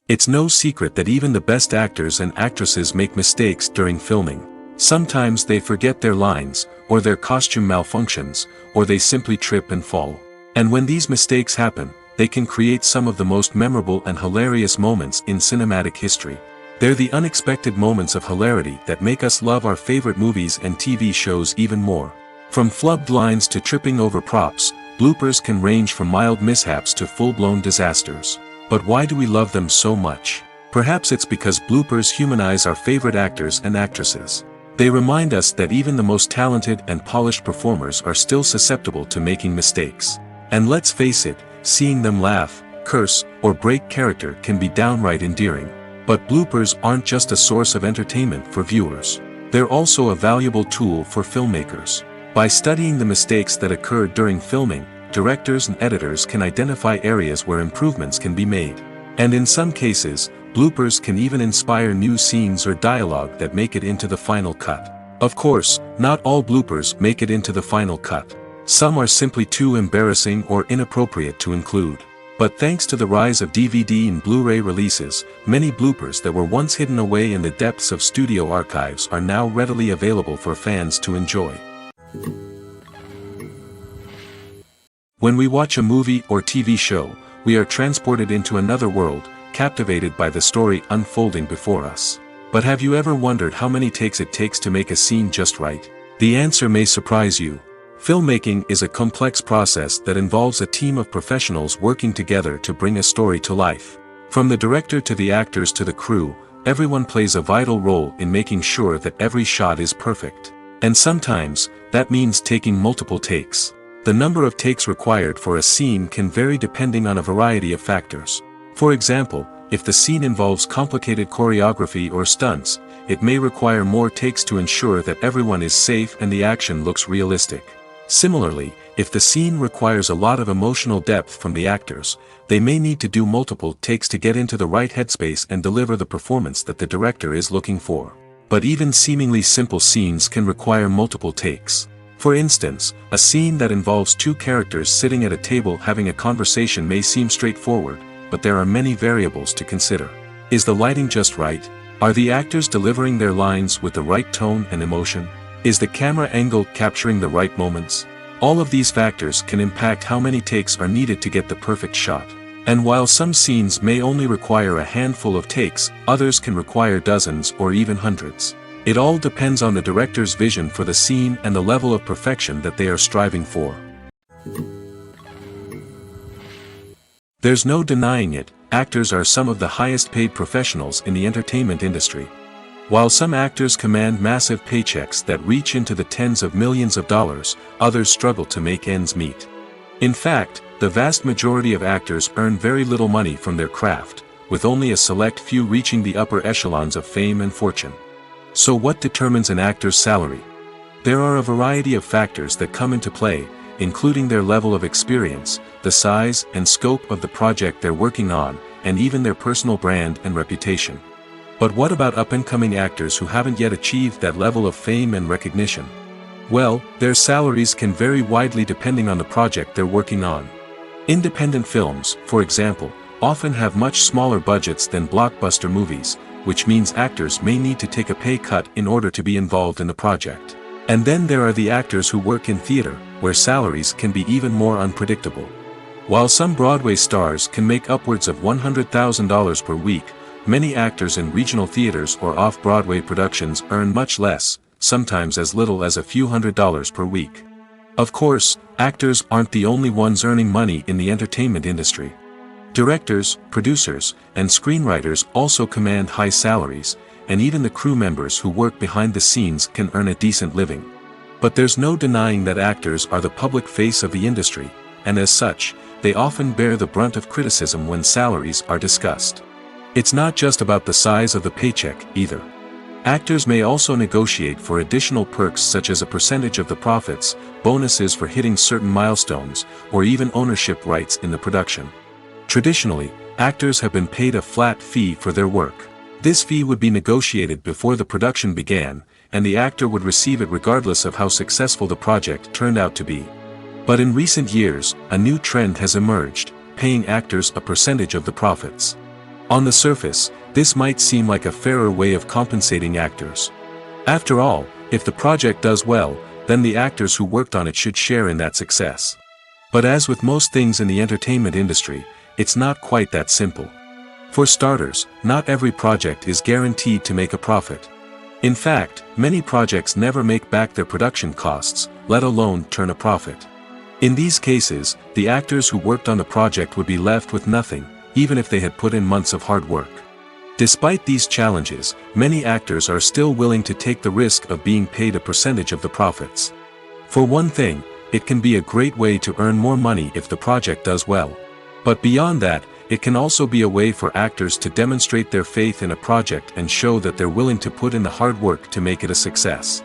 It's no secret that even the best actors and actresses make mistakes during filming. Sometimes they forget their lines, or their costume malfunctions, or they simply trip and fall. And when these mistakes happen, they can create some of the most memorable and hilarious moments in cinematic history. They're the unexpected moments of hilarity that make us love our favorite movies and TV shows even more. From flubbed lines to tripping over props, bloopers can range from mild mishaps to full-blown disasters. But why do we love them so much? Perhaps it's because bloopers humanize our favorite actors and actresses. They remind us that even the most talented and polished performers are still susceptible to making mistakes. And let's face it, seeing them laugh, curse, or break character can be downright endearing. But bloopers aren't just a source of entertainment for viewers. They're also a valuable tool for filmmakers. By studying the mistakes that occur during filming, directors and editors can identify areas where improvements can be made. And in some cases, bloopers can even inspire new scenes or dialogue that make it into the final cut. Of course, not all bloopers make it into the final cut. Some are simply too embarrassing or inappropriate to include. But thanks to the rise of DVD and Blu-ray releases, many bloopers that were once hidden away in the depths of studio archives are now readily available for fans to enjoy. When we watch a movie or TV show, we are transported into another world, captivated by the story unfolding before us. But have you ever wondered how many takes it takes to make a scene just right? The answer may surprise you. Filmmaking is a complex process that involves a team of professionals working together to bring a story to life. From the director to the actors to the crew, everyone plays a vital role in making sure that every shot is perfect. And sometimes, that means taking multiple takes. The number of takes required for a scene can vary depending on a variety of factors. For example, if the scene involves complicated choreography or stunts, it may require more takes to ensure that everyone is safe and the action looks realistic. Similarly, if the scene requires a lot of emotional depth from the actors, they may need to do multiple takes to get into the right headspace and deliver the performance that the director is looking for. But even seemingly simple scenes can require multiple takes. For instance, a scene that involves two characters sitting at a table having a conversation may seem straightforward, but there are many variables to consider. Is the lighting just right? Are the actors delivering their lines with the right tone and emotion? Is the camera angle capturing the right moments? All of these factors can impact how many takes are needed to get the perfect shot. And while some scenes may only require a handful of takes, others can require dozens or even hundreds. It all depends on the director's vision for the scene and the level of perfection that they are striving for. There's no denying it, actors are some of the highest paid professionals in the entertainment industry. While some actors command massive paychecks that reach into the tens of millions of dollars, others struggle to make ends meet. In fact, the vast majority of actors earn very little money from their craft, with only a select few reaching the upper echelons of fame and fortune. So what determines an actor's salary? There are a variety of factors that come into play, including their level of experience, the size and scope of the project they're working on, and even their personal brand and reputation. But what about up-and-coming actors who haven't yet achieved that level of fame and recognition? Well, their salaries can vary widely depending on the project they're working on. Independent films, for example, often have much smaller budgets than blockbuster movies, which means actors may need to take a pay cut in order to be involved in the project. And then there are the actors who work in theater, where salaries can be even more unpredictable. While some Broadway stars can make upwards of $100,000 per week, many actors in regional theaters or off-Broadway productions earn much less, sometimes as little as a few $100s per week. Of course, actors aren't the only ones earning money in the entertainment industry. Directors, producers, and screenwriters also command high salaries, and even the crew members who work behind the scenes can earn a decent living. But there's no denying that actors are the public face of the industry, and as such, they often bear the brunt of criticism when salaries are discussed. It's not just about the size of the paycheck, either. Actors may also negotiate for additional perks such as a percentage of the profits, bonuses for hitting certain milestones, or even ownership rights in the production. Traditionally, actors have been paid a flat fee for their work. This fee would be negotiated before the production began, and the actor would receive it regardless of how successful the project turned out to be. But in recent years, a new trend has emerged, paying actors a percentage of the profits. On the surface, this might seem like a fairer way of compensating actors. After all, if the project does well, then the actors who worked on it should share in that success. But as with most things in the entertainment industry, it's not quite that simple. For starters, not every project is guaranteed to make a profit. In fact, many projects never make back their production costs, let alone turn a profit. In these cases, the actors who worked on the project would be left with nothing, even if they had put in months of hard work. Despite these challenges, many actors are still willing to take the risk of being paid a percentage of the profits. For one thing, it can be a great way to earn more money if the project does well. But beyond that, it can also be a way for actors to demonstrate their faith in a project and show that they're willing to put in the hard work to make it a success.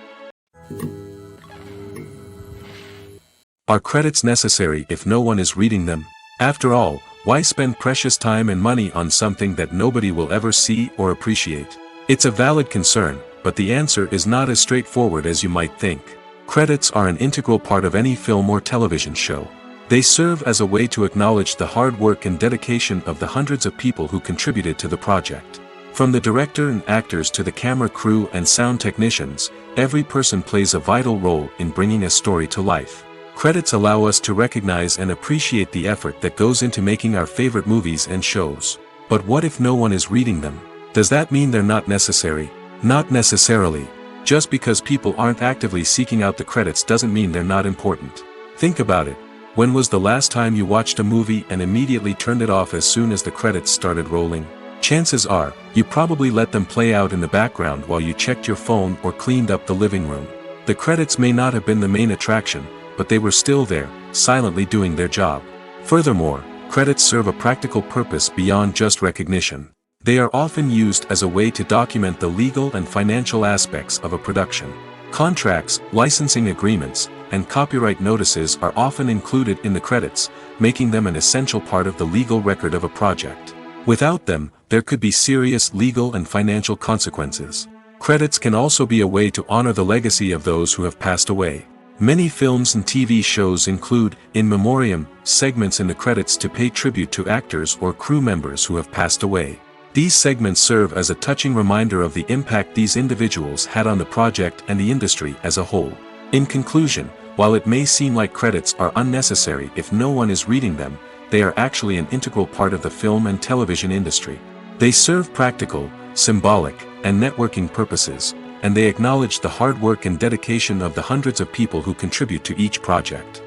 Are credits necessary if no one is reading them? After all, why spend precious time and money on something that nobody will ever see or appreciate? It's a valid concern, but the answer is not as straightforward as you might think. Credits are an integral part of any film or television show. They serve as a way to acknowledge the hard work and dedication of the hundreds of people who contributed to the project. From the director and actors to the camera crew and sound technicians, every person plays a vital role in bringing a story to life. Credits allow us to recognize and appreciate the effort that goes into making our favorite movies and shows. But what if no one is reading them? Does that mean they're not necessary? Not necessarily. Just because people aren't actively seeking out the credits doesn't mean they're not important. Think about it. When was the last time you watched a movie and immediately turned it off as soon as the credits started rolling? Chances are, you probably let them play out in the background while you checked your phone or cleaned up the living room. The credits may not have been the main attraction, but they were still there, silently doing their job. Furthermore, credits serve a practical purpose beyond just recognition. They are often used as a way to document the legal and financial aspects of a production. Contracts, licensing agreements, and copyright notices are often included in the credits, making them an essential part of the legal record of a project. Without them, there could be serious legal and financial consequences. Credits can also be a way to honor the legacy of those who have passed away. Many films and TV shows include, in memoriam, segments in the credits to pay tribute to actors or crew members who have passed away. These segments serve as a touching reminder of the impact these individuals had on the project and the industry as a whole. In conclusion, while it may seem like credits are unnecessary if no one is reading them, they are actually an integral part of the film and television industry. They serve practical, symbolic, and networking purposes, and they acknowledge the hard work and dedication of the hundreds of people who contribute to each project.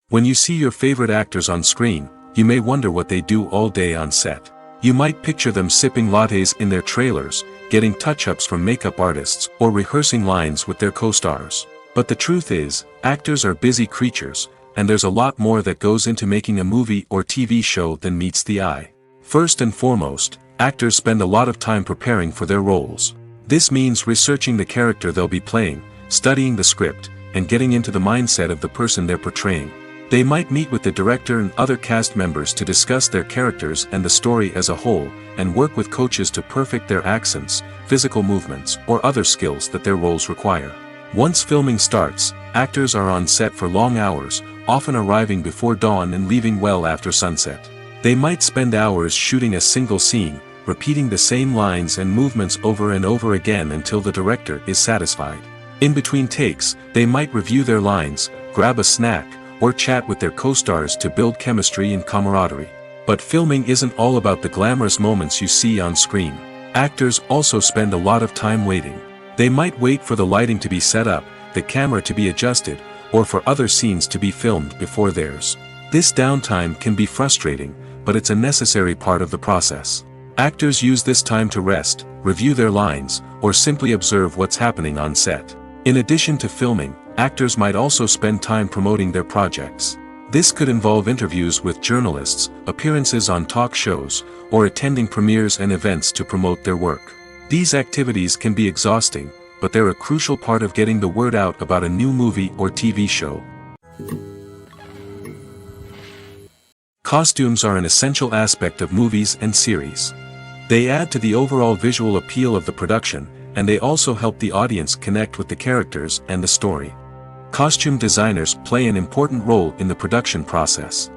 When you see your favorite actors on screen, you may wonder what they do all day on set. You might picture them sipping lattes in their trailers, getting touch-ups from makeup artists, or rehearsing lines with their co-stars. But the truth is, actors are busy creatures, and there's a lot more that goes into making a movie or TV show than meets the eye. First and foremost, actors spend a lot of time preparing for their roles. This means researching the character they'll be playing, studying the script, and getting into the mindset of the person they're portraying. They might meet with the director and other cast members to discuss their characters and the story as a whole, and work with coaches to perfect their accents, physical movements, or other skills that their roles require. Once filming starts, actors are on set for long hours, often arriving before dawn and leaving well after sunset. They might spend hours shooting a single scene, repeating the same lines and movements over and over again until the director is satisfied. In between takes, they might review their lines, grab a snack, or chat with their co-stars to build chemistry and camaraderie. But filming isn't all about the glamorous moments you see on screen. Actors also spend a lot of time waiting. They might wait for the lighting to be set up, the camera to be adjusted, or for other scenes to be filmed before theirs. This downtime can be frustrating, but it's a necessary part of the process. Actors use this time to rest, review their lines, or simply observe what's happening on set. In addition to filming, actors might also spend time promoting their projects. This could involve interviews with journalists, appearances on talk shows, or attending premieres and events to promote their work. These activities can be exhausting, but they're a crucial part of getting the word out about a new movie or TV show. Costumes are an essential aspect of movies and series. They add to the overall visual appeal of the production, and they also help the audience connect with the characters and the story. Costume designers play an important role in the production process.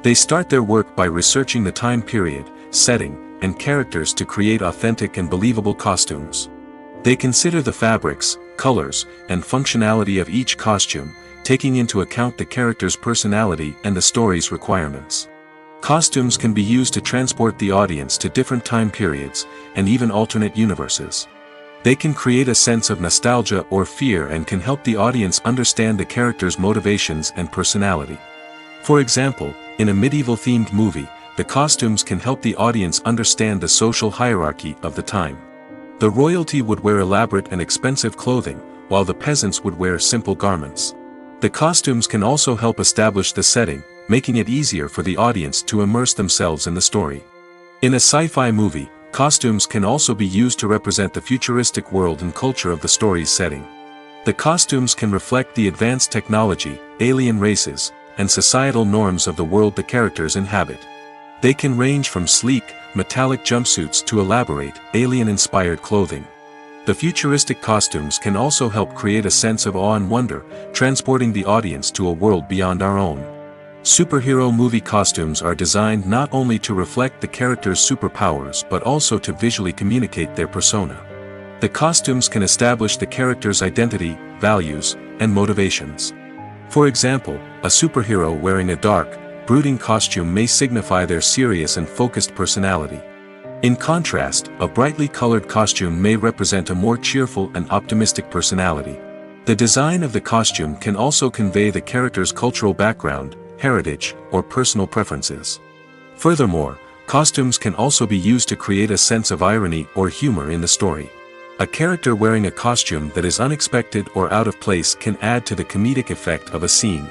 They start their work by researching the time period, setting, and characters to create authentic and believable costumes. They consider the fabrics, colors, and functionality of each costume, taking into account the character's personality and the story's requirements. Costumes can be used to transport the audience to different time periods, and even alternate universes. They can create a sense of nostalgia or fear and can help the audience understand the character's motivations and personality. For example, in a medieval-themed movie, the costumes can help the audience understand the social hierarchy of the time. The royalty would wear elaborate and expensive clothing, while the peasants would wear simple garments. The costumes can also help establish the setting, making it easier for the audience to immerse themselves in the story. In a sci-fi movie, costumes can also be used to represent the futuristic world and culture of the story's setting. The costumes can reflect the advanced technology, alien races, and societal norms of the world the characters inhabit. They can range from sleek, metallic jumpsuits to elaborate, alien-inspired clothing. The futuristic costumes can also help create a sense of awe and wonder, transporting the audience to a world beyond our own. Superhero movie costumes are designed not only to reflect the character's superpowers but also to visually communicate their persona. The costumes can establish the character's identity, values, and motivations. For example, a superhero wearing a dark, brooding costume may signify their serious and focused personality. In contrast, a brightly colored costume may represent a more cheerful and optimistic personality. The design of the costume can also convey the character's cultural background, heritage, or personal preferences. Furthermore, costumes can also be used to create a sense of irony or humor in the story. A character wearing a costume that is unexpected or out of place can add to the comedic effect of a scene.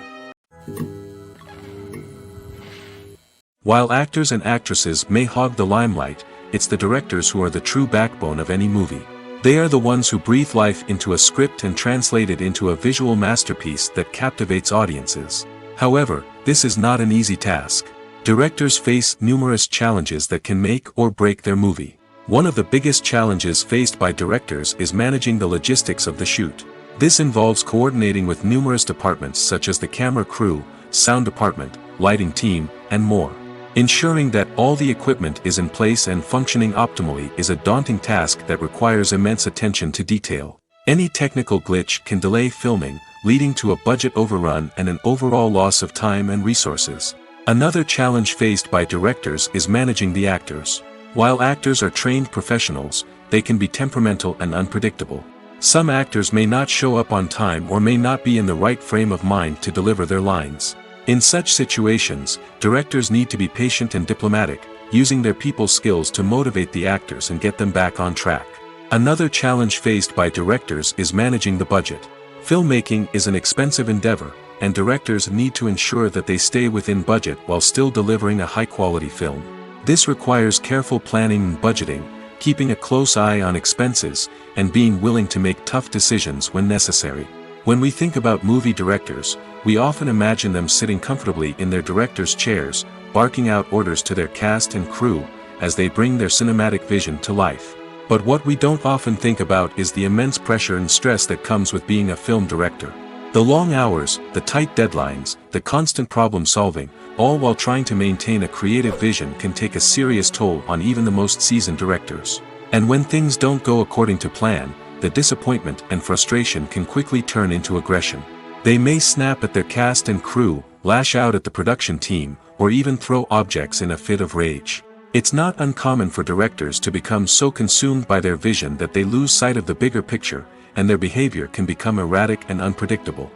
While actors and actresses may hog the limelight, it's the directors who are the true backbone of any movie. They are the ones who breathe life into a script and translate it into a visual masterpiece that captivates audiences. However, this is not an easy task. Directors face numerous challenges that can make or break their movie. One of the biggest challenges faced by directors is managing the logistics of the shoot. This involves coordinating with numerous departments such as the camera crew, sound department, lighting team, and more. Ensuring that all the equipment is in place and functioning optimally is a daunting task that requires immense attention to detail. Any technical glitch can delay filming, leading to a budget overrun and an overall loss of time and resources. Another challenge faced by directors is managing the actors. While actors are trained professionals, they can be temperamental and unpredictable. Some actors may not show up on time or may not be in the right frame of mind to deliver their lines. In such situations, directors need to be patient and diplomatic, using their people skills to motivate the actors and get them back on track. Another challenge faced by directors is managing the budget. Filmmaking is an expensive endeavor, and directors need to ensure that they stay within budget while still delivering a high-quality film. This requires careful planning and budgeting, keeping a close eye on expenses, and being willing to make tough decisions when necessary. When we think about movie directors, we often imagine them sitting comfortably in their director's chairs, barking out orders to their cast and crew, as they bring their cinematic vision to life. But what we don't often think about is the immense pressure and stress that comes with being a film director. The long hours, the tight deadlines, the constant problem solving, all while trying to maintain a creative vision can take a serious toll on even the most seasoned directors. And when things don't go according to plan, the disappointment and frustration can quickly turn into aggression. They may snap at their cast and crew, lash out at the production team, or even throw objects in a fit of rage. It's not uncommon for directors to become so consumed by their vision that they lose sight of the bigger picture, and their behavior can become erratic and unpredictable.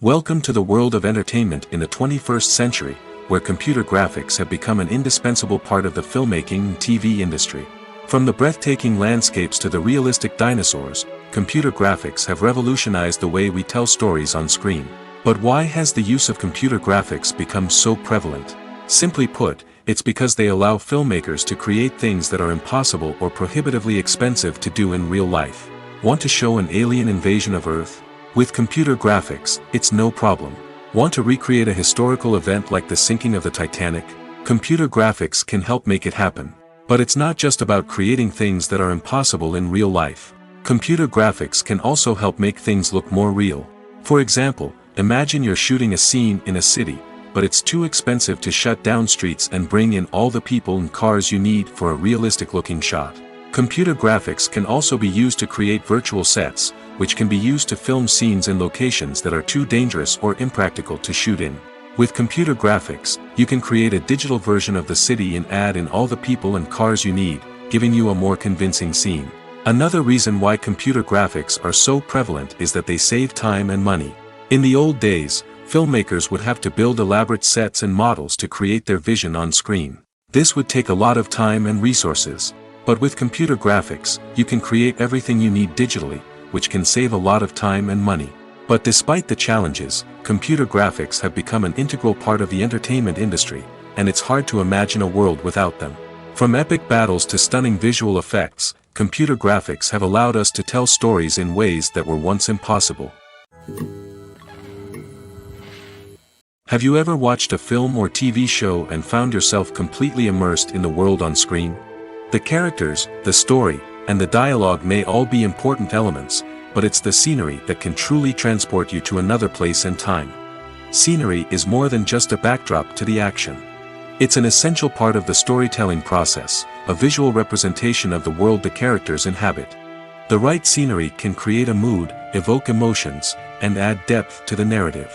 Welcome to the world of entertainment in the 21st century, where computer graphics have become an indispensable part of the filmmaking and TV industry. From the breathtaking landscapes to the realistic dinosaurs, computer graphics have revolutionized the way we tell stories on screen. But why has the use of computer graphics become so prevalent? Simply put, it's because they allow filmmakers to create things that are impossible or prohibitively expensive to do in real life. Want to show an alien invasion of Earth? With computer graphics, it's no problem. Want to recreate a historical event like the sinking of the Titanic? Computer graphics can help make it happen. But it's not just about creating things that are impossible in real life. Computer graphics can also help make things look more real. For example, imagine you're shooting a scene in a city, but it's too expensive to shut down streets and bring in all the people and cars you need for a realistic-looking shot. Computer graphics can also be used to create virtual sets, which can be used to film scenes in locations that are too dangerous or impractical to shoot in. With computer graphics, you can create a digital version of the city and add in all the people and cars you need, giving you a more convincing scene. Another reason why computer graphics are so prevalent is that they save time and money. In the old days, filmmakers would have to build elaborate sets and models to create their vision on screen. This would take a lot of time and resources. But with computer graphics, you can create everything you need digitally, which can save a lot of time and money. But despite the challenges, computer graphics have become an integral part of the entertainment industry, and it's hard to imagine a world without them. From epic battles to stunning visual effects, computer graphics have allowed us to tell stories in ways that were once impossible. Have you ever watched a film or TV show and found yourself completely immersed in the world on screen? The characters, the story, and the dialogue may all be important elements, but it's the scenery that can truly transport you to another place and time. Scenery is more than just a backdrop to the action. It's an essential part of the storytelling process, a visual representation of the world the characters inhabit. The right scenery can create a mood, evoke emotions, and add depth to the narrative.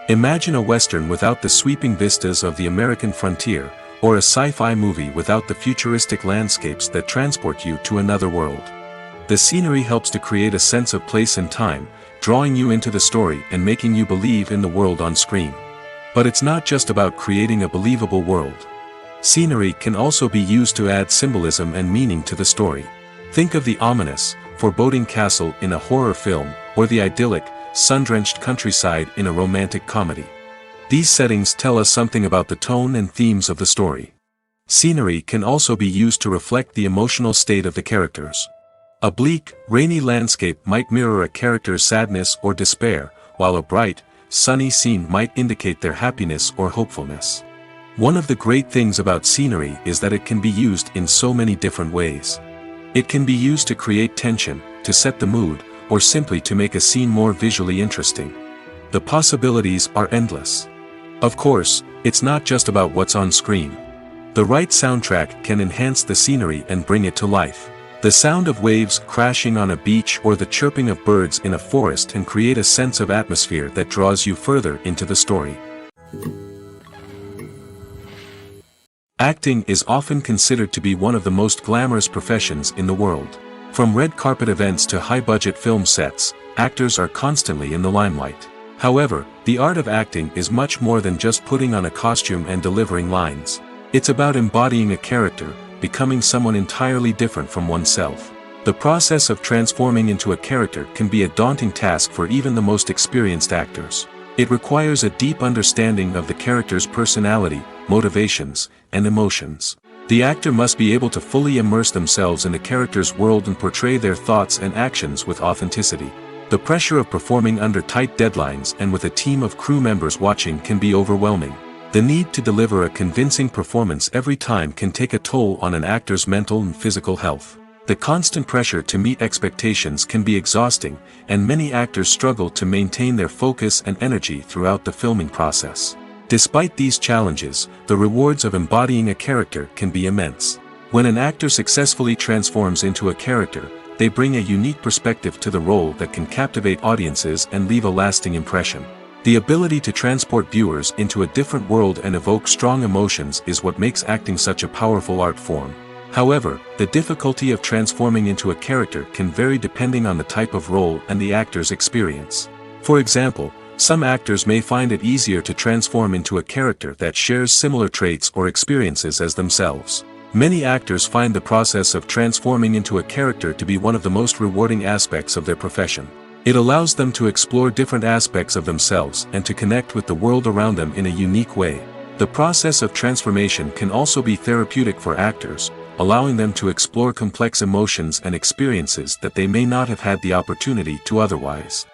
Imagine a Western without the sweeping vistas of the American frontier, or a sci-fi movie without the futuristic landscapes that transport you to another world. The scenery helps to create a sense of place and time, drawing you into the story and making you believe in the world on screen. But it's not just about creating a believable world. Scenery can also be used to add symbolism and meaning to the story. Think of the ominous, foreboding castle in a horror film, or the idyllic, sun-drenched countryside in a romantic comedy. These settings tell us something about the tone and themes of the story. Scenery can also be used to reflect the emotional state of the characters. A bleak, rainy landscape might mirror a character's sadness or despair, while a bright, sunny scene might indicate their happiness or hopefulness. One of the great things about scenery is that it can be used in so many different ways. It can be used to create tension, to set the mood, or simply to make a scene more visually interesting. The possibilities are endless. Of course, it's not just about what's on screen. The right soundtrack can enhance the scenery and bring it to life. The sound of waves crashing on a beach or the chirping of birds in a forest can create a sense of atmosphere that draws you further into the story. Acting is often considered to be one of the most glamorous professions in the world. From red carpet events to high-budget film sets, actors are constantly in the limelight. However, the art of acting is much more than just putting on a costume and delivering lines. It's about embodying a character, becoming someone entirely different from oneself. The process of transforming into a character can be a daunting task for even the most experienced actors. It requires a deep understanding of the character's personality, motivations, and emotions. The actor must be able to fully immerse themselves in the character's world and portray their thoughts and actions with authenticity. The pressure of performing under tight deadlines and with a team of crew members watching can be overwhelming. The need to deliver a convincing performance every time can take a toll on an actor's mental and physical health. The constant pressure to meet expectations can be exhausting, and many actors struggle to maintain their focus and energy throughout the filming process. Despite these challenges, the rewards of embodying a character can be immense. When an actor successfully transforms into a character, they bring a unique perspective to the role that can captivate audiences and leave a lasting impression. The ability to transport viewers into a different world and evoke strong emotions is what makes acting such a powerful art form. However, the difficulty of transforming into a character can vary depending on the type of role and the actor's experience. For example, some actors may find it easier to transform into a character that shares similar traits or experiences as themselves. Many actors find the process of transforming into a character to be one of the most rewarding aspects of their profession. It allows them to explore different aspects of themselves and to connect with the world around them in a unique way. The process of transformation can also be therapeutic for actors, allowing them to explore complex emotions and experiences that they may not have had the opportunity to otherwise.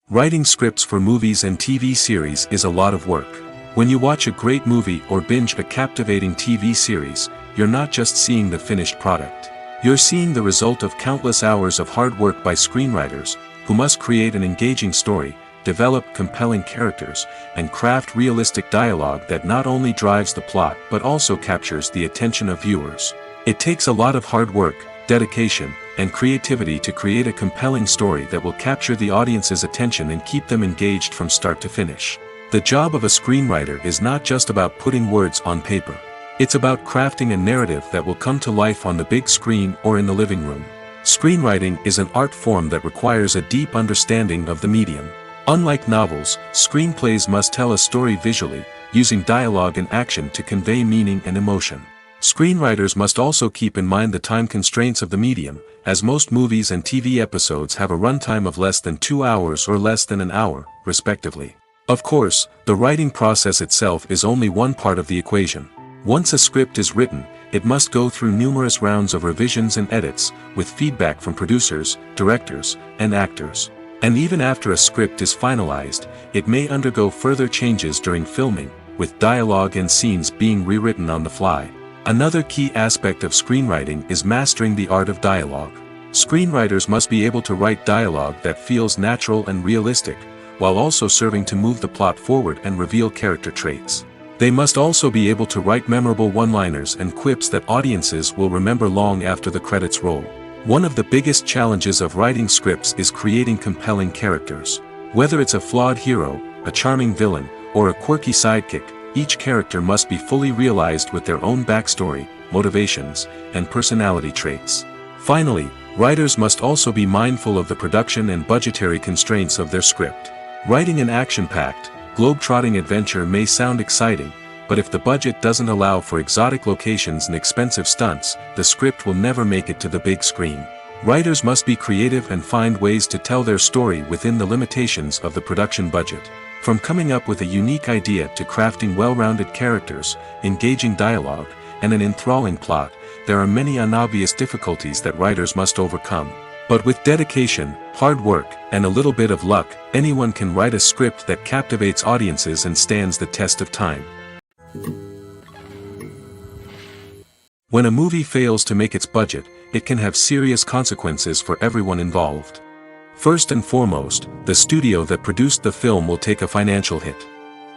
Writing scripts for movies and TV series is a lot of work. When you watch a great movie or binge a captivating TV series, you're not just seeing the finished product. You're seeing the result of countless hours of hard work by screenwriters, who must create an engaging story, develop compelling characters, and craft realistic dialogue that not only drives the plot but also captures the attention of viewers. It takes a lot of hard work, dedication, and creativity to create a compelling story that will capture the audience's attention and keep them engaged from start to finish. The job of a screenwriter is not just about putting words on paper. It's about crafting a narrative that will come to life on the big screen or in the living room. Screenwriting is an art form that requires a deep understanding of the medium. Unlike novels, screenplays must tell a story visually, using dialogue and action to convey meaning and emotion. Screenwriters must also keep in mind the time constraints of the medium, as most movies and TV episodes have a runtime of less than 2 hours or less than an hour, respectively. Of course, the writing process itself is only one part of the equation. Once a script is written, it must go through numerous rounds of revisions and edits, with feedback from producers, directors, and actors. And even after a script is finalized, it may undergo further changes during filming, with dialogue and scenes being rewritten on the fly. Another key aspect of screenwriting is mastering the art of dialogue. Screenwriters must be able to write dialogue that feels natural and realistic, while also serving to move the plot forward and reveal character traits. They must also be able to write memorable one-liners and quips that audiences will remember long after the credits roll. One of the biggest challenges of writing scripts is creating compelling characters. Whether it's a flawed hero, a charming villain, or a quirky sidekick, each character must be fully realized with their own backstory, motivations, and personality traits. Finally, writers must also be mindful of the production and budgetary constraints of their script. Writing an action-packed, globe-trotting adventure may sound exciting, but if the budget doesn't allow for exotic locations and expensive stunts, the script will never make it to the big screen. Writers must be creative and find ways to tell their story within the limitations of the production budget. From coming up with a unique idea to crafting well-rounded characters, engaging dialogue, and an enthralling plot, there are many unobvious difficulties that writers must overcome. But with dedication, hard work, and a little bit of luck, anyone can write a script that captivates audiences and stands the test of time. When a movie fails to make its budget, it can have serious consequences for everyone involved. First and foremost, the studio that produced the film will take a financial hit.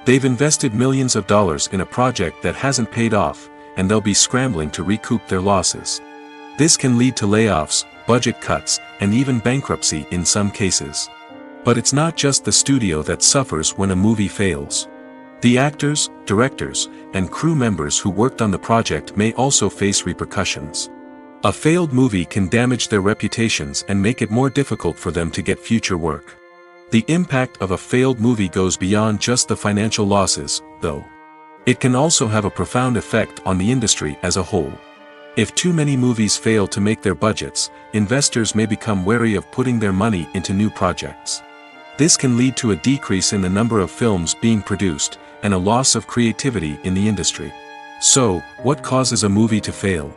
They've invested millions of dollars in a project that hasn't paid off, and they'll be scrambling to recoup their losses. This can lead to layoffs, budget cuts, and even bankruptcy in some cases. But it's not just the studio that suffers when a movie fails. The actors, directors, and crew members who worked on the project may also face repercussions. A failed movie can damage their reputations and make it more difficult for them to get future work. The impact of a failed movie goes beyond just the financial losses, though. It can also have a profound effect on the industry as a whole. If too many movies fail to make their budgets, investors may become wary of putting their money into new projects. This can lead to a decrease in the number of films being produced, and a loss of creativity in the industry. So, what causes a movie to fail?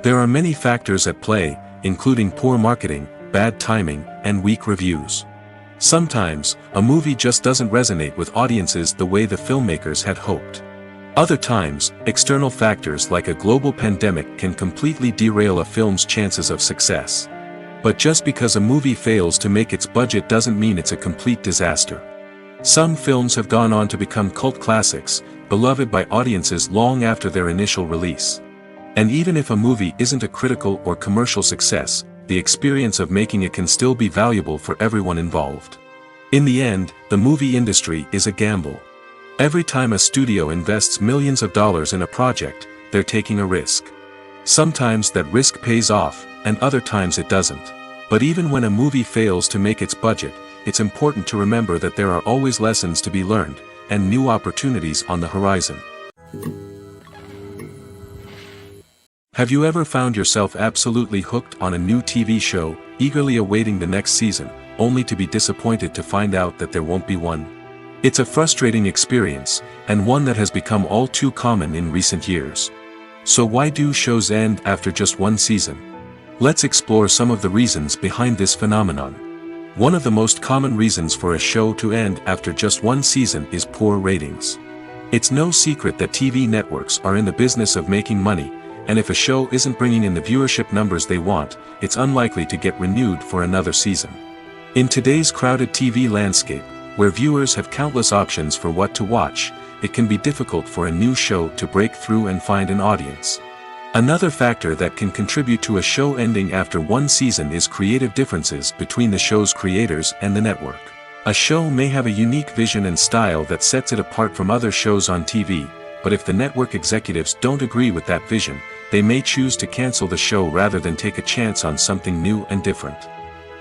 There are many factors at play, including poor marketing, bad timing, and weak reviews. Sometimes, a movie just doesn't resonate with audiences the way the filmmakers had hoped. Other times, external factors like a global pandemic can completely derail a film's chances of success. But just because a movie fails to make its budget doesn't mean it's a complete disaster. Some films have gone on to become cult classics, beloved by audiences long after their initial release. And even if a movie isn't a critical or commercial success, the experience of making it can still be valuable for everyone involved. In the end, the movie industry is a gamble. Every time a studio invests millions of dollars in a project, they're taking a risk. Sometimes that risk pays off, and other times it doesn't. But even when a movie fails to make its budget, it's important to remember that there are always lessons to be learned, and new opportunities on the horizon. Have you ever found yourself absolutely hooked on a new TV show, eagerly awaiting the next season, only to be disappointed to find out that there won't be one? It's a frustrating experience, and one that has become all too common in recent years. So why do shows end after just one season? Let's explore some of the reasons behind this phenomenon. One of the most common reasons for a show to end after just one season is poor ratings. It's no secret that TV networks are in the business of making money, and if a show isn't bringing in the viewership numbers they want, it's unlikely to get renewed for another season. In today's crowded TV landscape, where viewers have countless options for what to watch, it can be difficult for a new show to break through and find an audience. Another factor that can contribute to a show ending after one season is creative differences between the show's creators and the network. A show may have a unique vision and style that sets it apart from other shows on TV, but if the network executives don't agree with that vision, they may choose to cancel the show rather than take a chance on something new and different.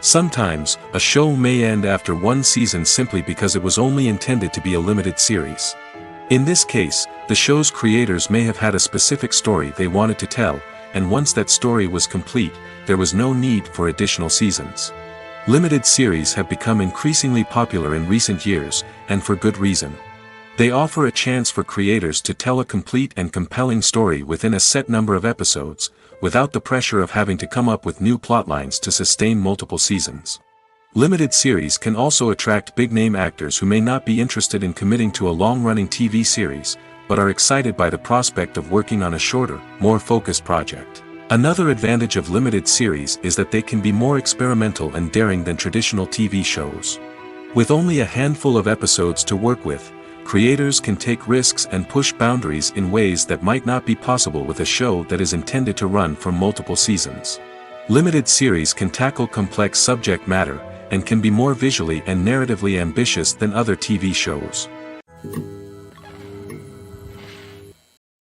Sometimes, a show may end after one season simply because it was only intended to be a limited series. In this case, the show's creators may have had a specific story they wanted to tell, and once that story was complete, there was no need for additional seasons. Limited series have become increasingly popular in recent years, and for good reason. They offer a chance for creators to tell a complete and compelling story within a set number of episodes, without the pressure of having to come up with new plotlines to sustain multiple seasons. Limited series can also attract big-name actors who may not be interested in committing to a long-running TV series, but are excited by the prospect of working on a shorter, more focused project. Another advantage of limited series is that they can be more experimental and daring than traditional TV shows. With only a handful of episodes to work with, creators can take risks and push boundaries in ways that might not be possible with a show that is intended to run for multiple seasons. Limited series can tackle complex subject matter, and can be more visually and narratively ambitious than other TV shows.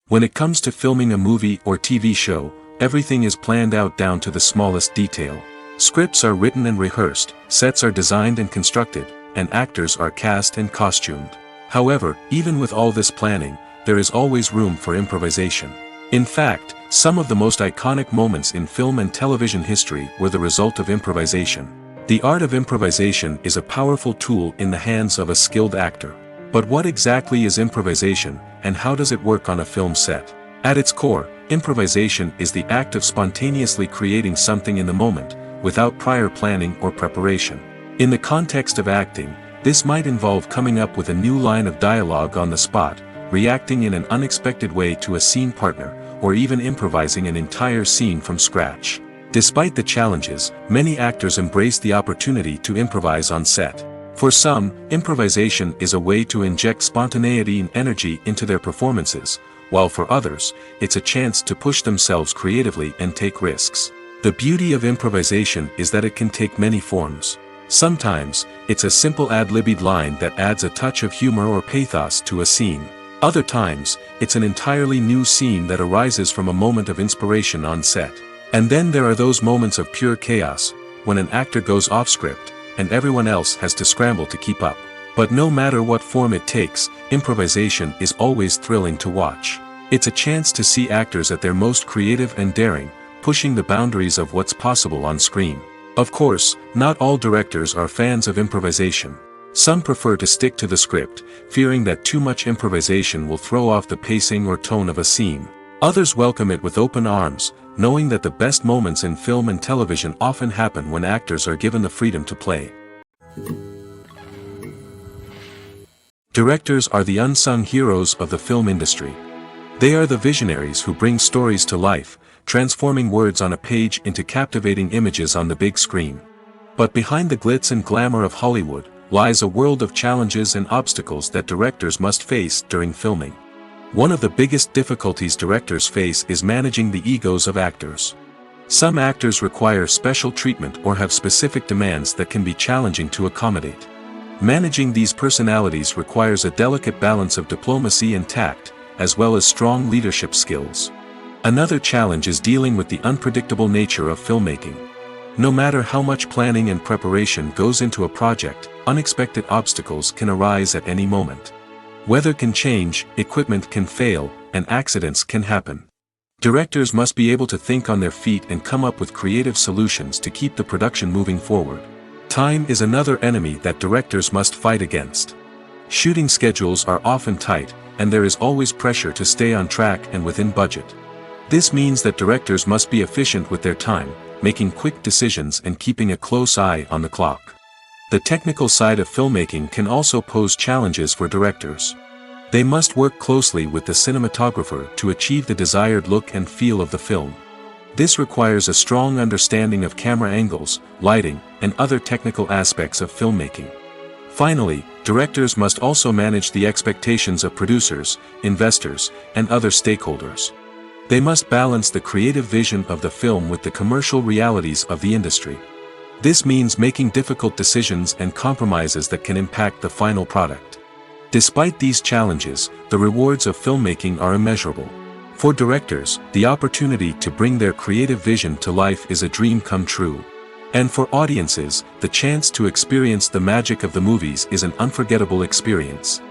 When it comes to filming a movie or TV show, everything is planned out down to the smallest detail. Scripts are written and rehearsed, sets are designed and constructed, and actors are cast and costumed. However, even with all this planning, there is always room for improvisation. In fact, some of the most iconic moments in film and television history were the result of improvisation. The art of improvisation is a powerful tool in the hands of a skilled actor. But what exactly is improvisation, and how does it work on a film set? At its core, improvisation is the act of spontaneously creating something in the moment, without prior planning or preparation. In the context of acting, this might involve coming up with a new line of dialogue on the spot, reacting in an unexpected way to a scene partner, or even improvising an entire scene from scratch. Despite the challenges, many actors embrace the opportunity to improvise on set. For some, improvisation is a way to inject spontaneity and energy into their performances, while for others, it's a chance to push themselves creatively and take risks. The beauty of improvisation is that it can take many forms. Sometimes, it's a simple ad-libbed line that adds a touch of humor or pathos to a scene. Other times, it's an entirely new scene that arises from a moment of inspiration on set. And then there are those moments of pure chaos, when an actor goes off script, and everyone else has to scramble to keep up. But no matter what form it takes, improvisation is always thrilling to watch. It's a chance to see actors at their most creative and daring, pushing the boundaries of what's possible on screen. Of course, not all directors are fans of improvisation. Some prefer to stick to the script, fearing that too much improvisation will throw off the pacing or tone of a scene. Others welcome it with open arms, knowing that the best moments in film and television often happen when actors are given the freedom to play. Directors are the unsung heroes of the film industry. They are the visionaries who bring stories to life, transforming words on a page into captivating images on the big screen. But behind the glitz and glamour of Hollywood, lies a world of challenges and obstacles that directors must face during filming. One of the biggest difficulties directors face is managing the egos of actors. Some actors require special treatment or have specific demands that can be challenging to accommodate. Managing these personalities requires a delicate balance of diplomacy and tact, as well as strong leadership skills. Another challenge is dealing with the unpredictable nature of filmmaking. No matter how much planning and preparation goes into a project, unexpected obstacles can arise at any moment. Weather can change, equipment can fail, and accidents can happen. Directors must be able to think on their feet and come up with creative solutions to keep the production moving forward. Time is another enemy that directors must fight against. Shooting schedules are often tight, and there is always pressure to stay on track and within budget. This means that directors must be efficient with their time, making quick decisions and keeping a close eye on the clock. The technical side of filmmaking can also pose challenges for directors. They must work closely with the cinematographer to achieve the desired look and feel of the film. This requires a strong understanding of camera angles, lighting, and other technical aspects of filmmaking. Finally, directors must also manage the expectations of producers, investors, and other stakeholders. They must balance the creative vision of the film with the commercial realities of the industry. This means making difficult decisions and compromises that can impact the final product. Despite these challenges, the rewards of filmmaking are immeasurable. For directors, the opportunity to bring their creative vision to life is a dream come true. And for audiences, the chance to experience the magic of the movies is an unforgettable experience.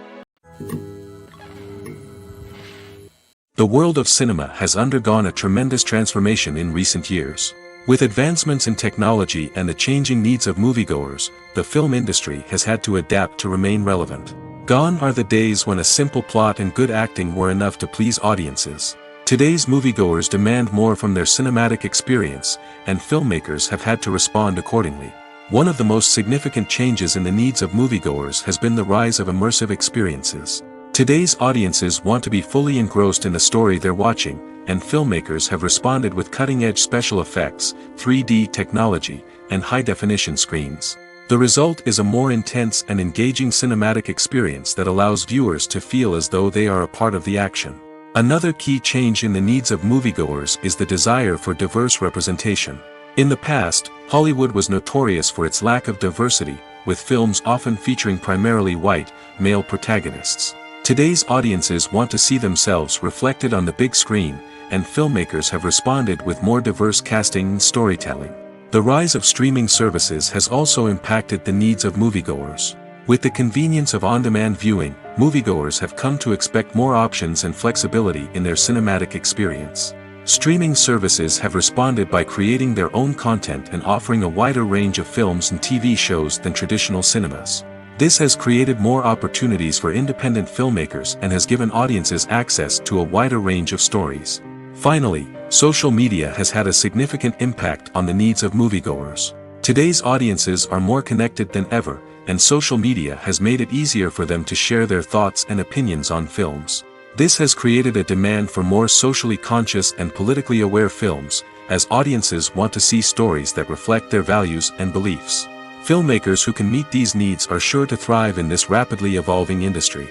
The world of cinema has undergone a tremendous transformation in recent years. With advancements in technology and the changing needs of moviegoers, the film industry has had to adapt to remain relevant. Gone are the days when a simple plot and good acting were enough to please audiences. Today's moviegoers demand more from their cinematic experience, and filmmakers have had to respond accordingly. One of the most significant changes in the needs of moviegoers has been the rise of immersive experiences. Today's audiences want to be fully engrossed in the story they're watching, and filmmakers have responded with cutting-edge special effects, 3D technology, and high-definition screens. The result is a more intense and engaging cinematic experience that allows viewers to feel as though they are a part of the action. Another key change in the needs of moviegoers is the desire for diverse representation. In the past, Hollywood was notorious for its lack of diversity, with films often featuring primarily white, male protagonists. Today's audiences want to see themselves reflected on the big screen, and filmmakers have responded with more diverse casting and storytelling. The rise of streaming services has also impacted the needs of moviegoers. With the convenience of on-demand viewing, moviegoers have come to expect more options and flexibility in their cinematic experience. Streaming services have responded by creating their own content and offering a wider range of films and TV shows than traditional cinemas. This has created more opportunities for independent filmmakers and has given audiences access to a wider range of stories. Finally, social media has had a significant impact on the needs of moviegoers. Today's audiences are more connected than ever, and social media has made it easier for them to share their thoughts and opinions on films. This has created a demand for more socially conscious and politically aware films, as audiences want to see stories that reflect their values and beliefs. Filmmakers who can meet these needs are sure to thrive in this rapidly evolving industry.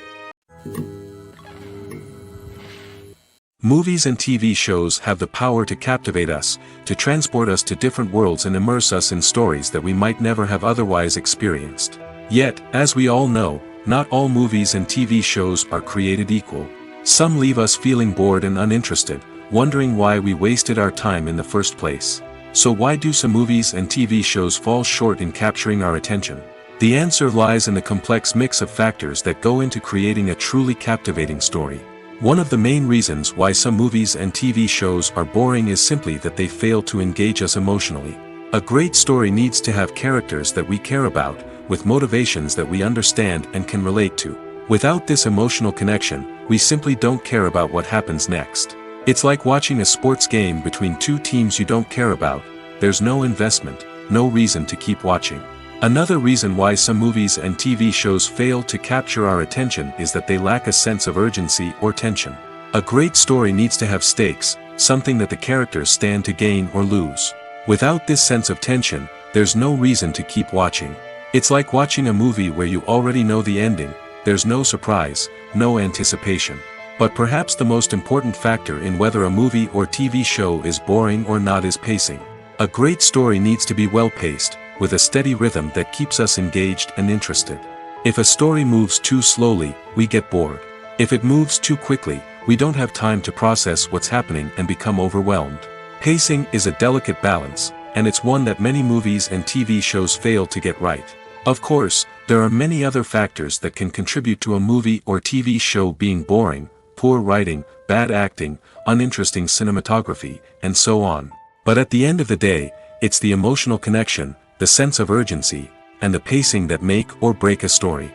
Movies and TV shows have the power to captivate us, to transport us to different worlds and immerse us in stories that we might never have otherwise experienced. Yet, as we all know, not all movies and TV shows are created equal. Some leave us feeling bored and uninterested, wondering why we wasted our time in the first place. So why do some movies and TV shows fall short in capturing our attention? The answer lies in the complex mix of factors that go into creating a truly captivating story. One of the main reasons why some movies and TV shows are boring is simply that they fail to engage us emotionally. A great story needs to have characters that we care about, with motivations that we understand and can relate to. Without this emotional connection, we simply don't care about what happens next. It's like watching a sports game between two teams you don't care about. There's no investment, no reason to keep watching. Another reason why some movies and TV shows fail to capture our attention is that they lack a sense of urgency or tension. A great story needs to have stakes, something that the characters stand to gain or lose. Without this sense of tension, there's no reason to keep watching. It's like watching a movie where you already know the ending. There's no surprise, no anticipation. But perhaps the most important factor in whether a movie or TV show is boring or not is pacing. A great story needs to be well-paced, with a steady rhythm that keeps us engaged and interested. If a story moves too slowly, we get bored. If it moves too quickly, we don't have time to process what's happening and become overwhelmed. Pacing is a delicate balance, and it's one that many movies and TV shows fail to get right. Of course, there are many other factors that can contribute to a movie or TV show being boring: poor writing, bad acting, uninteresting cinematography, and so on. But at the end of the day, it's the emotional connection, the sense of urgency, and the pacing that make or break a story.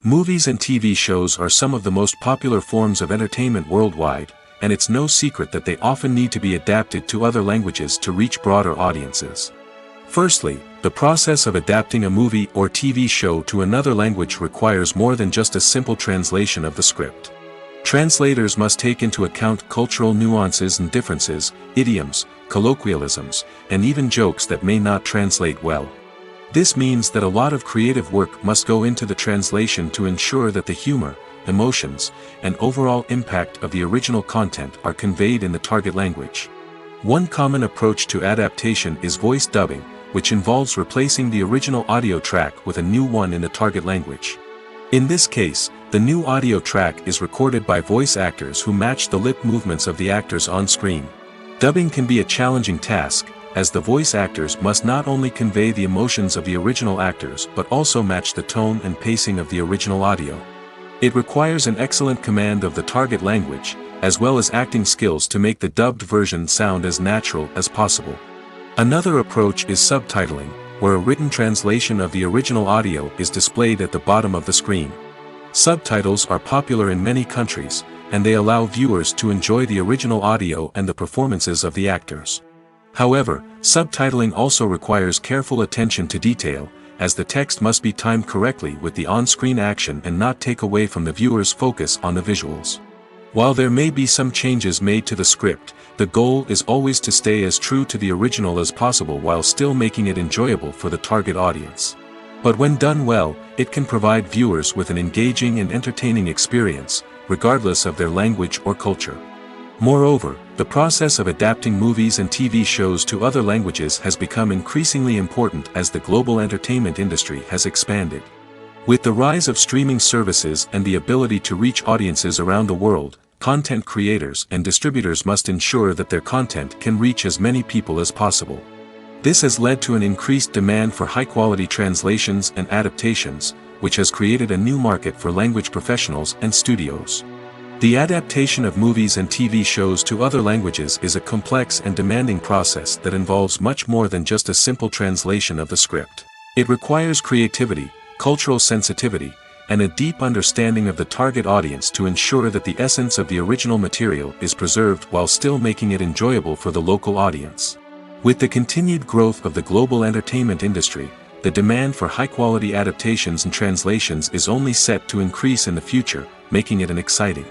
Movies and TV shows are some of the most popular forms of entertainment worldwide, and it's no secret that they often need to be adapted to other languages to reach broader audiences. Firstly, the process of adapting a movie or TV show to another language requires more than just a simple translation of the script. Translators must take into account cultural nuances and differences, idioms, colloquialisms, and even jokes that may not translate well. This means that a lot of creative work must go into the translation to ensure that the humor, emotions, and overall impact of the original content are conveyed in the target language. One common approach to adaptation is voice dubbing, which involves replacing the original audio track with a new one in the target language. In this case, the new audio track is recorded by voice actors who match the lip movements of the actors on screen. Dubbing can be a challenging task, as the voice actors must not only convey the emotions of the original actors but also match the tone and pacing of the original audio. It requires an excellent command of the target language, as well as acting skills to make the dubbed version sound as natural as possible. Another approach is subtitling, where a written translation of the original audio is displayed at the bottom of the screen. Subtitles are popular in many countries, and they allow viewers to enjoy the original audio and the performances of the actors. However, subtitling also requires careful attention to detail, as the text must be timed correctly with the on-screen action and not take away from the viewer's focus on the visuals. While there may be some changes made to the script, the goal is always to stay as true to the original as possible while still making it enjoyable for the target audience. But when done well, it can provide viewers with an engaging and entertaining experience, regardless of their language or culture. Moreover, the process of adapting movies and TV shows to other languages has become increasingly important as the global entertainment industry has expanded. With the rise of streaming services and the ability to reach audiences around the world, content creators and distributors must ensure that their content can reach as many people as possible. This has led to an increased demand for high-quality translations and adaptations, which has created a new market for language professionals and studios. The adaptation of movies and TV shows to other languages is a complex and demanding process that involves much more than just a simple translation of the script. It requires creativity, cultural sensitivity, and a deep understanding of the target audience to ensure that the essence of the original material is preserved while still making it enjoyable for the local audience. With the continued growth of the global entertainment industry, the demand for high-quality adaptations and translations is only set to increase in the future, making it an exciting.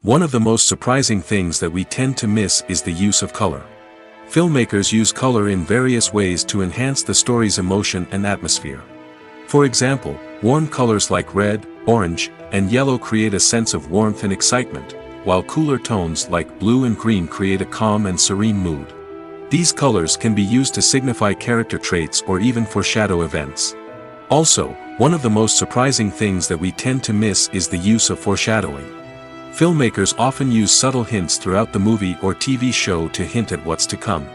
One of the most surprising things that we tend to miss is the use of color. Filmmakers use color in various ways to enhance the story's emotion and atmosphere. For example, warm colors like red, orange, and yellow create a sense of warmth and excitement, while cooler tones like blue and green create a calm and serene mood. These colors can be used to signify character traits or even foreshadow events. Also, one of the most surprising things that we tend to miss is the use of foreshadowing. Filmmakers often use subtle hints throughout the movie or TV show to hint at what's to come.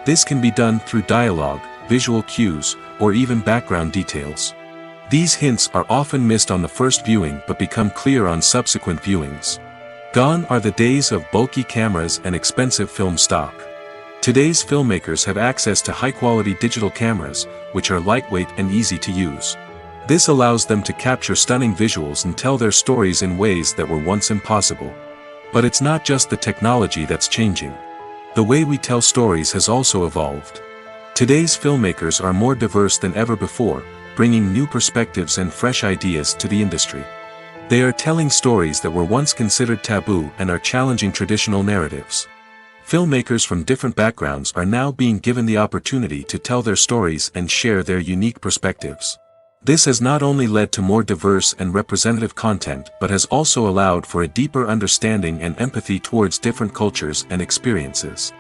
This can be done through dialogue, visual cues, or even background details. These hints are often missed on the first viewing but become clear on subsequent viewings. Gone are the days of bulky cameras and expensive film stock. Today's filmmakers have access to high-quality digital cameras, which are lightweight and easy to use. This allows them to capture stunning visuals and tell their stories in ways that were once impossible. But it's not just the technology that's changing. The way we tell stories has also evolved. Today's filmmakers are more diverse than ever before, bringing new perspectives and fresh ideas to the industry. They are telling stories that were once considered taboo and are challenging traditional narratives. Filmmakers from different backgrounds are now being given the opportunity to tell their stories and share their unique perspectives. This has not only led to more diverse and representative content but has also allowed for a deeper understanding and empathy towards different cultures and experiences.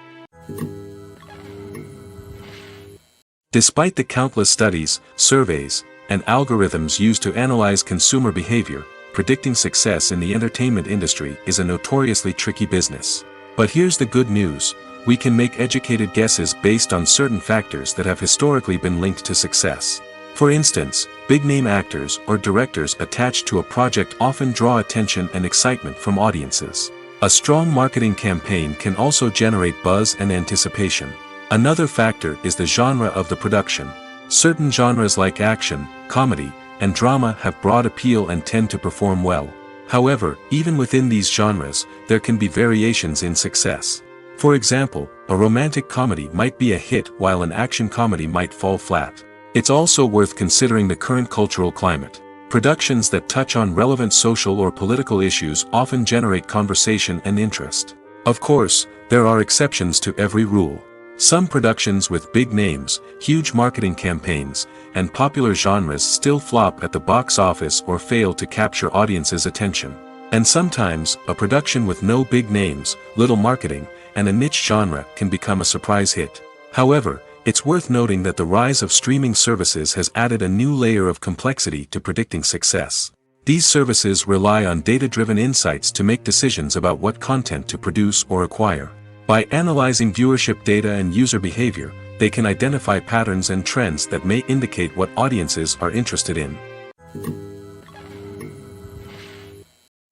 Despite the countless studies, surveys, and algorithms used to analyze consumer behavior, predicting success in the entertainment industry is a notoriously tricky business. But here's the good news: we can make educated guesses based on certain factors that have historically been linked to success. For instance, big-name actors or directors attached to a project often draw attention and excitement from audiences. A strong marketing campaign can also generate buzz and anticipation. Another factor is the genre of the production. Certain genres like action, comedy, and drama have broad appeal and tend to perform well. However, even within these genres, there can be variations in success. For example, a romantic comedy might be a hit while an action comedy might fall flat. It's also worth considering the current cultural climate. Productions that touch on relevant social or political issues often generate conversation and interest. Of course, there are exceptions to every rule. Some productions with big names, huge marketing campaigns, and popular genres still flop at the box office or fail to capture audiences' attention. And sometimes, a production with no big names, little marketing, and a niche genre can become a surprise hit. However, it's worth noting that the rise of streaming services has added a new layer of complexity to predicting success. These services rely on data-driven insights to make decisions about what content to produce or acquire. By analyzing viewership data and user behavior, they can identify patterns and trends that may indicate what audiences are interested in.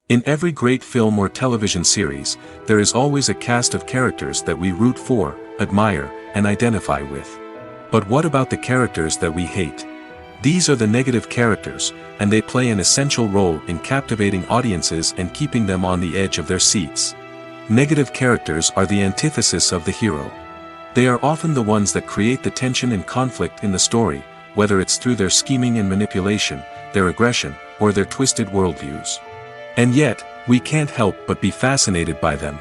In every great film or television series, there is always a cast of characters that we root for, admire, and identify with. But what about the characters that we hate? These are the negative characters, and they play an essential role in captivating audiences and keeping them on the edge of their seats. Negative characters are the antithesis of the hero. They are often the ones that create the tension and conflict in the story, whether it's through their scheming and manipulation, their aggression, or their twisted worldviews. And yet, we can't help but be fascinated by them.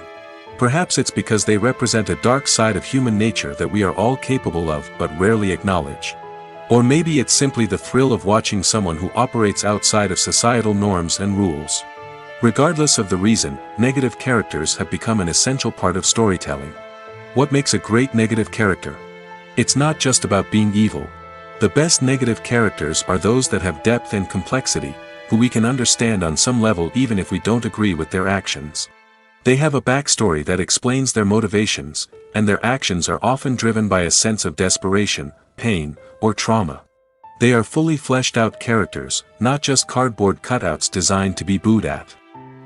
Perhaps it's because they represent a dark side of human nature that we are all capable of but rarely acknowledge. Or maybe it's simply the thrill of watching someone who operates outside of societal norms and rules. Regardless of the reason, negative characters have become an essential part of storytelling. What makes a great negative character? It's not just about being evil. The best negative characters are those that have depth and complexity, who we can understand on some level even if we don't agree with their actions. They have a backstory that explains their motivations, and their actions are often driven by a sense of desperation, pain, or trauma. They are fully fleshed out characters, not just cardboard cutouts designed to be booed at.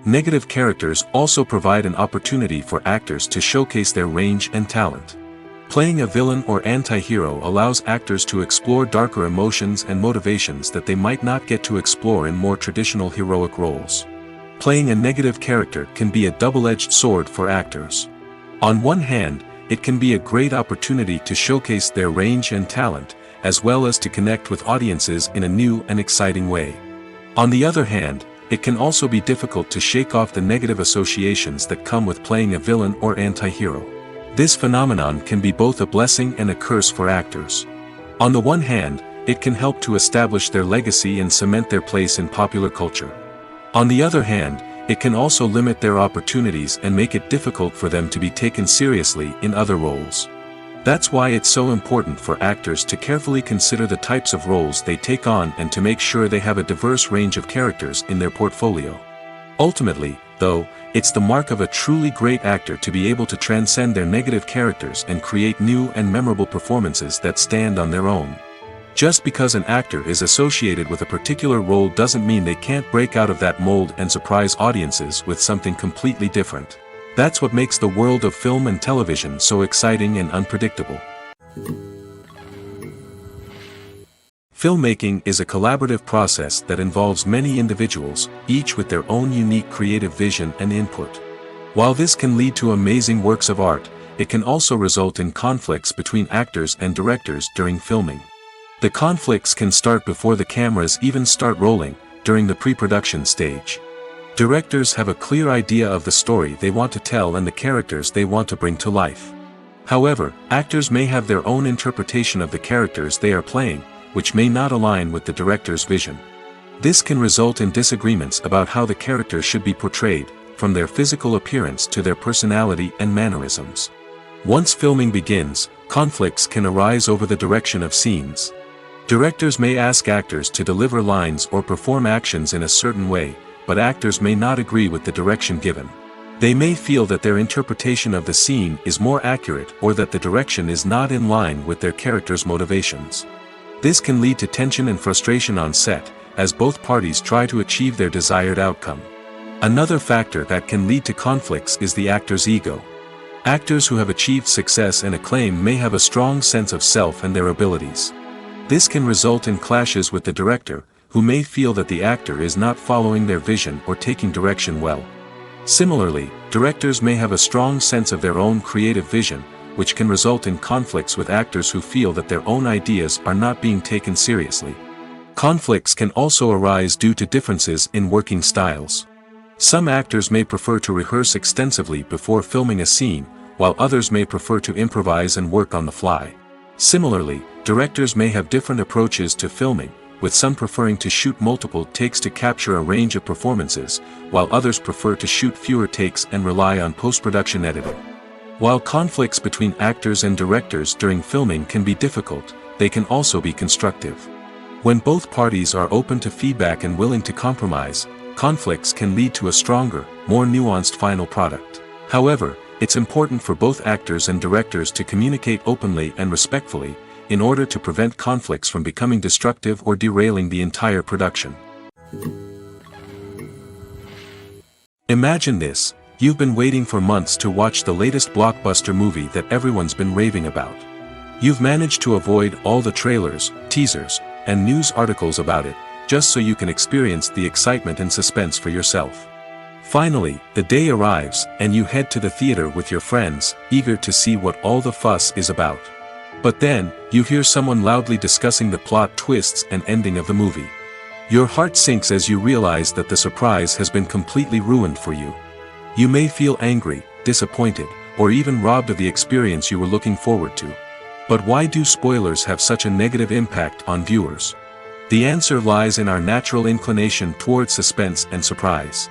Negative characters also provide an opportunity for actors to showcase their range and talent. Playing a villain or anti-hero allows actors to explore darker emotions and motivations that they might not get to explore in more traditional heroic roles. Playing a negative character can be a double-edged sword for actors. On one hand, it can be a great opportunity to showcase their range and talent, as well as to connect with audiences in a new and exciting way. On the other hand, it can also be difficult to shake off the negative associations that come with playing a villain or anti-hero. This phenomenon can be both a blessing and a curse for actors. On the one hand, it can help to establish their legacy and cement their place in popular culture. On the other hand, it can also limit their opportunities and make it difficult for them to be taken seriously in other roles. That's why it's so important for actors to carefully consider the types of roles they take on and to make sure they have a diverse range of characters in their portfolio. Ultimately, though, it's the mark of a truly great actor to be able to transcend their negative characters and create new and memorable performances that stand on their own. Just because an actor is associated with a particular role doesn't mean they can't break out of that mold and surprise audiences with something completely different. That's what makes the world of film and television so exciting and unpredictable. Filmmaking is a collaborative process that involves many individuals, each with their own unique creative vision and input. While this can lead to amazing works of art, it can also result in conflicts between actors and directors during filming. The conflicts can start before the cameras even start rolling, during the pre-production stage. Directors have a clear idea of the story they want to tell and the characters they want to bring to life. However, actors may have their own interpretation of the characters they are playing, which may not align with the director's vision. This can result in disagreements about how the characters should be portrayed, from their physical appearance to their personality and mannerisms. Once filming begins, conflicts can arise over the direction of scenes. Directors may ask actors to deliver lines or perform actions in a certain way, but actors may not agree with the direction given. They may feel that their interpretation of the scene is more accurate or that the direction is not in line with their character's motivations. This can lead to tension and frustration on set, as both parties try to achieve their desired outcome. Another factor that can lead to conflicts is the actor's ego. Actors who have achieved success and acclaim may have a strong sense of self and their abilities. This can result in clashes with the director, who may feel that the actor is not following their vision or taking direction well. Similarly, directors may have a strong sense of their own creative vision, which can result in conflicts with actors who feel that their own ideas are not being taken seriously. Conflicts can also arise due to differences in working styles. Some actors may prefer to rehearse extensively before filming a scene, while others may prefer to improvise and work on the fly. Similarly, directors may have different approaches to filming, with some preferring to shoot multiple takes to capture a range of performances, while others prefer to shoot fewer takes and rely on post-production editing. While conflicts between actors and directors during filming can be difficult, they can also be constructive. When both parties are open to feedback and willing to compromise, conflicts can lead to a stronger, more nuanced final product. However, it's important for both actors and directors to communicate openly and respectfully, in order to prevent conflicts from becoming destructive or derailing the entire production. Imagine this: you've been waiting for months to watch the latest blockbuster movie that everyone's been raving about. You've managed to avoid all the trailers, teasers, and news articles about it, just so you can experience the excitement and suspense for yourself. Finally, the day arrives, and you head to the theater with your friends, eager to see what all the fuss is about. But then, you hear someone loudly discussing the plot twists and ending of the movie. Your heart sinks as you realize that the surprise has been completely ruined for you. You may feel angry, disappointed, or even robbed of the experience you were looking forward to. But why do spoilers have such a negative impact on viewers? The answer lies in our natural inclination toward suspense and surprise.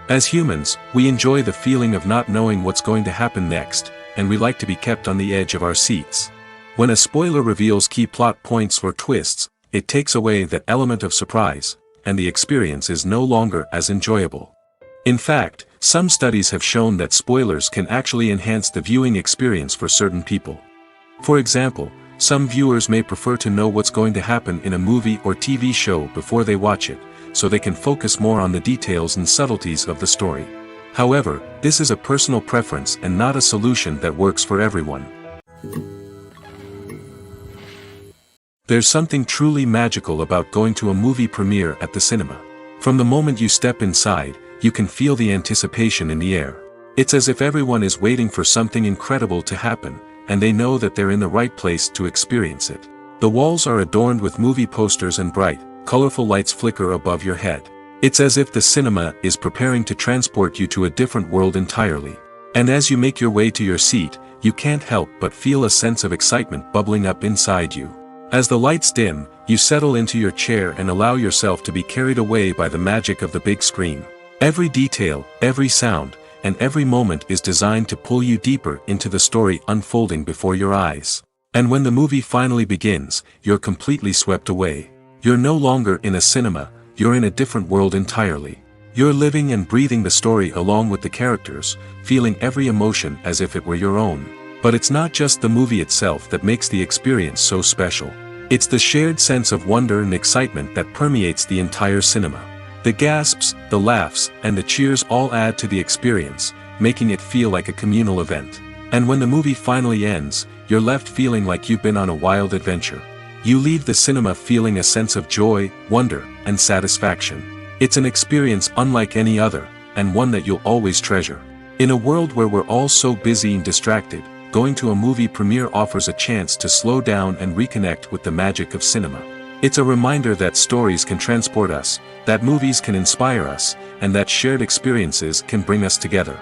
As humans, we enjoy the feeling of not knowing what's going to happen next, and we like to be kept on the edge of our seats. When a spoiler reveals key plot points or twists, it takes away that element of surprise, and the experience is no longer as enjoyable. In fact, some studies have shown that spoilers can actually enhance the viewing experience for certain people. For example, some viewers may prefer to know what's going to happen in a movie or TV show before they watch it, so they can focus more on the details and subtleties of the story. However, this is a personal preference and not a solution that works for everyone. There's something truly magical about going to a movie premiere at the cinema. From the moment you step inside, you can feel the anticipation in the air. It's as if everyone is waiting for something incredible to happen, and they know that they're in the right place to experience it. The walls are adorned with movie posters and bright, colorful lights flicker above your head. It's as if the cinema is preparing to transport you to a different world entirely. And as you make your way to your seat, you can't help but feel a sense of excitement bubbling up inside you. As the lights dim, you settle into your chair and allow yourself to be carried away by the magic of the big screen. Every detail, every sound, and every moment is designed to pull you deeper into the story unfolding before your eyes. And when the movie finally begins, you're completely swept away. You're no longer in a cinema, you're in a different world entirely. You're living and breathing the story along with the characters, feeling every emotion as if it were your own. But it's not just the movie itself that makes the experience so special. It's the shared sense of wonder and excitement that permeates the entire cinema. The gasps, the laughs, and the cheers all add to the experience, making it feel like a communal event. And when the movie finally ends, you're left feeling like you've been on a wild adventure. You leave the cinema feeling a sense of joy, wonder, and satisfaction. It's an experience unlike any other, and one that you'll always treasure. In a world where we're all so busy and distracted, going to a movie premiere offers a chance to slow down and reconnect with the magic of cinema. It's a reminder that stories can transport us, that movies can inspire us, and that shared experiences can bring us together.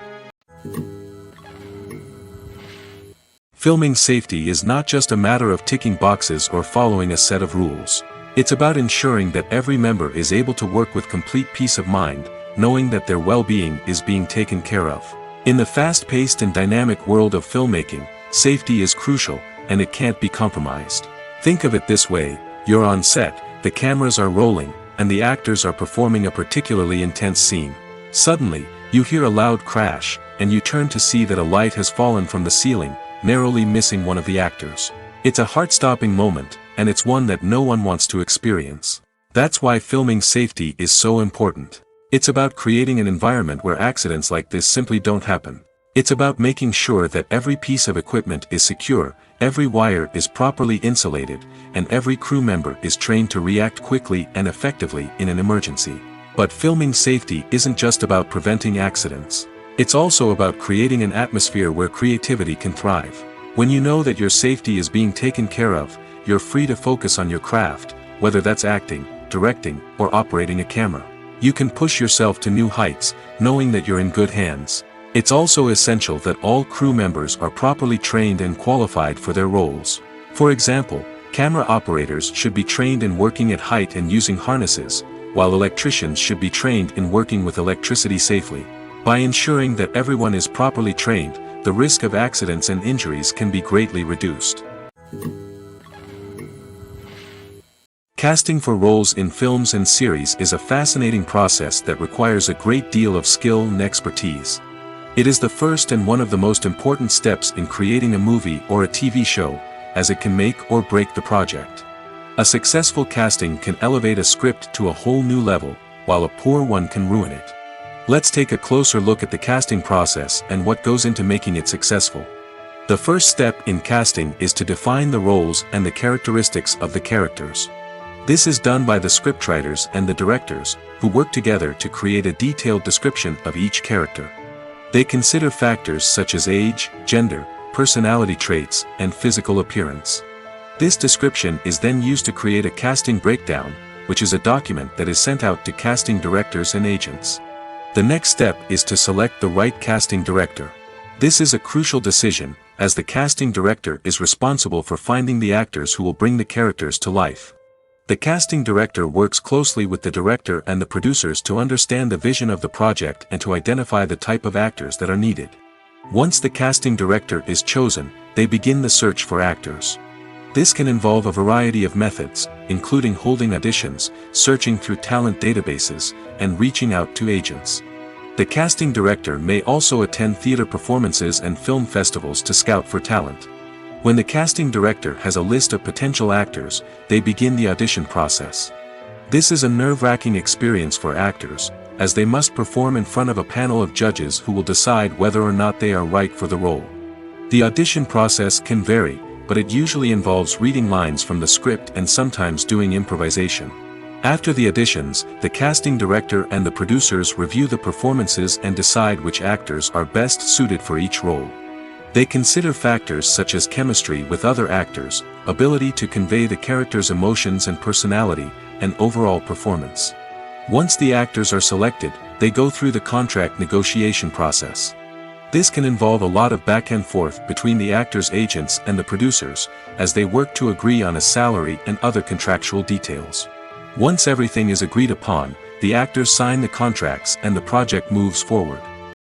Filming safety is not just a matter of ticking boxes or following a set of rules. It's about ensuring that every member is able to work with complete peace of mind, knowing that their well-being is being taken care of. In the fast-paced and dynamic world of filmmaking, safety is crucial, and it can't be compromised. Think of it this way: you're on set, the cameras are rolling, and the actors are performing a particularly intense scene. Suddenly, you hear a loud crash, and you turn to see that a light has fallen from the ceiling, narrowly missing one of the actors. It's a heart-stopping moment, and it's one that no one wants to experience. That's why filming safety is so important. It's about creating an environment where accidents like this simply don't happen. It's about making sure that every piece of equipment is secure, every wire is properly insulated, and every crew member is trained to react quickly and effectively in an emergency. But filming safety isn't just about preventing accidents. It's also about creating an atmosphere where creativity can thrive. When you know that your safety is being taken care of, you're free to focus on your craft, whether that's acting, directing, or operating a camera. You can push yourself to new heights, knowing that you're in good hands. It's also essential that all crew members are properly trained and qualified for their roles. For example, camera operators should be trained in working at height and using harnesses, while electricians should be trained in working with electricity safely. By ensuring that everyone is properly trained, the risk of accidents and injuries can be greatly reduced. Casting for roles in films and series is a fascinating process that requires a great deal of skill and expertise. It is the first and one of the most important steps in creating a movie or a TV show, as it can make or break the project. A successful casting can elevate a script to a whole new level, while a poor one can ruin it. Let's take a closer look at the casting process and what goes into making it successful. The first step in casting is to define the roles and the characteristics of the characters. This is done by the scriptwriters and the directors, who work together to create a detailed description of each character. They consider factors such as age, gender, personality traits, and physical appearance. This description is then used to create a casting breakdown, which is a document that is sent out to casting directors and agents. The next step is to select the right casting director. This is a crucial decision, as the casting director is responsible for finding the actors who will bring the characters to life. The casting director works closely with the director and the producers to understand the vision of the project and to identify the type of actors that are needed. Once the casting director is chosen, they begin the search for actors. This can involve a variety of methods, including holding auditions, searching through talent databases, and reaching out to agents. The casting director may also attend theater performances and film festivals to scout for talent. When the casting director has a list of potential actors, they begin the audition process. This is a nerve-wracking experience for actors, as they must perform in front of a panel of judges who will decide whether or not they are right for the role. The audition process can vary, but it usually involves reading lines from the script and sometimes doing improvisation. After the auditions, the casting director and the producers review the performances and decide which actors are best suited for each role. They consider factors such as chemistry with other actors, ability to convey the character's emotions and personality, and overall performance. Once the actors are selected, they go through the contract negotiation process. This can involve a lot of back and forth between the actors' agents and the producers, as they work to agree on a salary and other contractual details. Once everything is agreed upon, the actors sign the contracts and the project moves forward.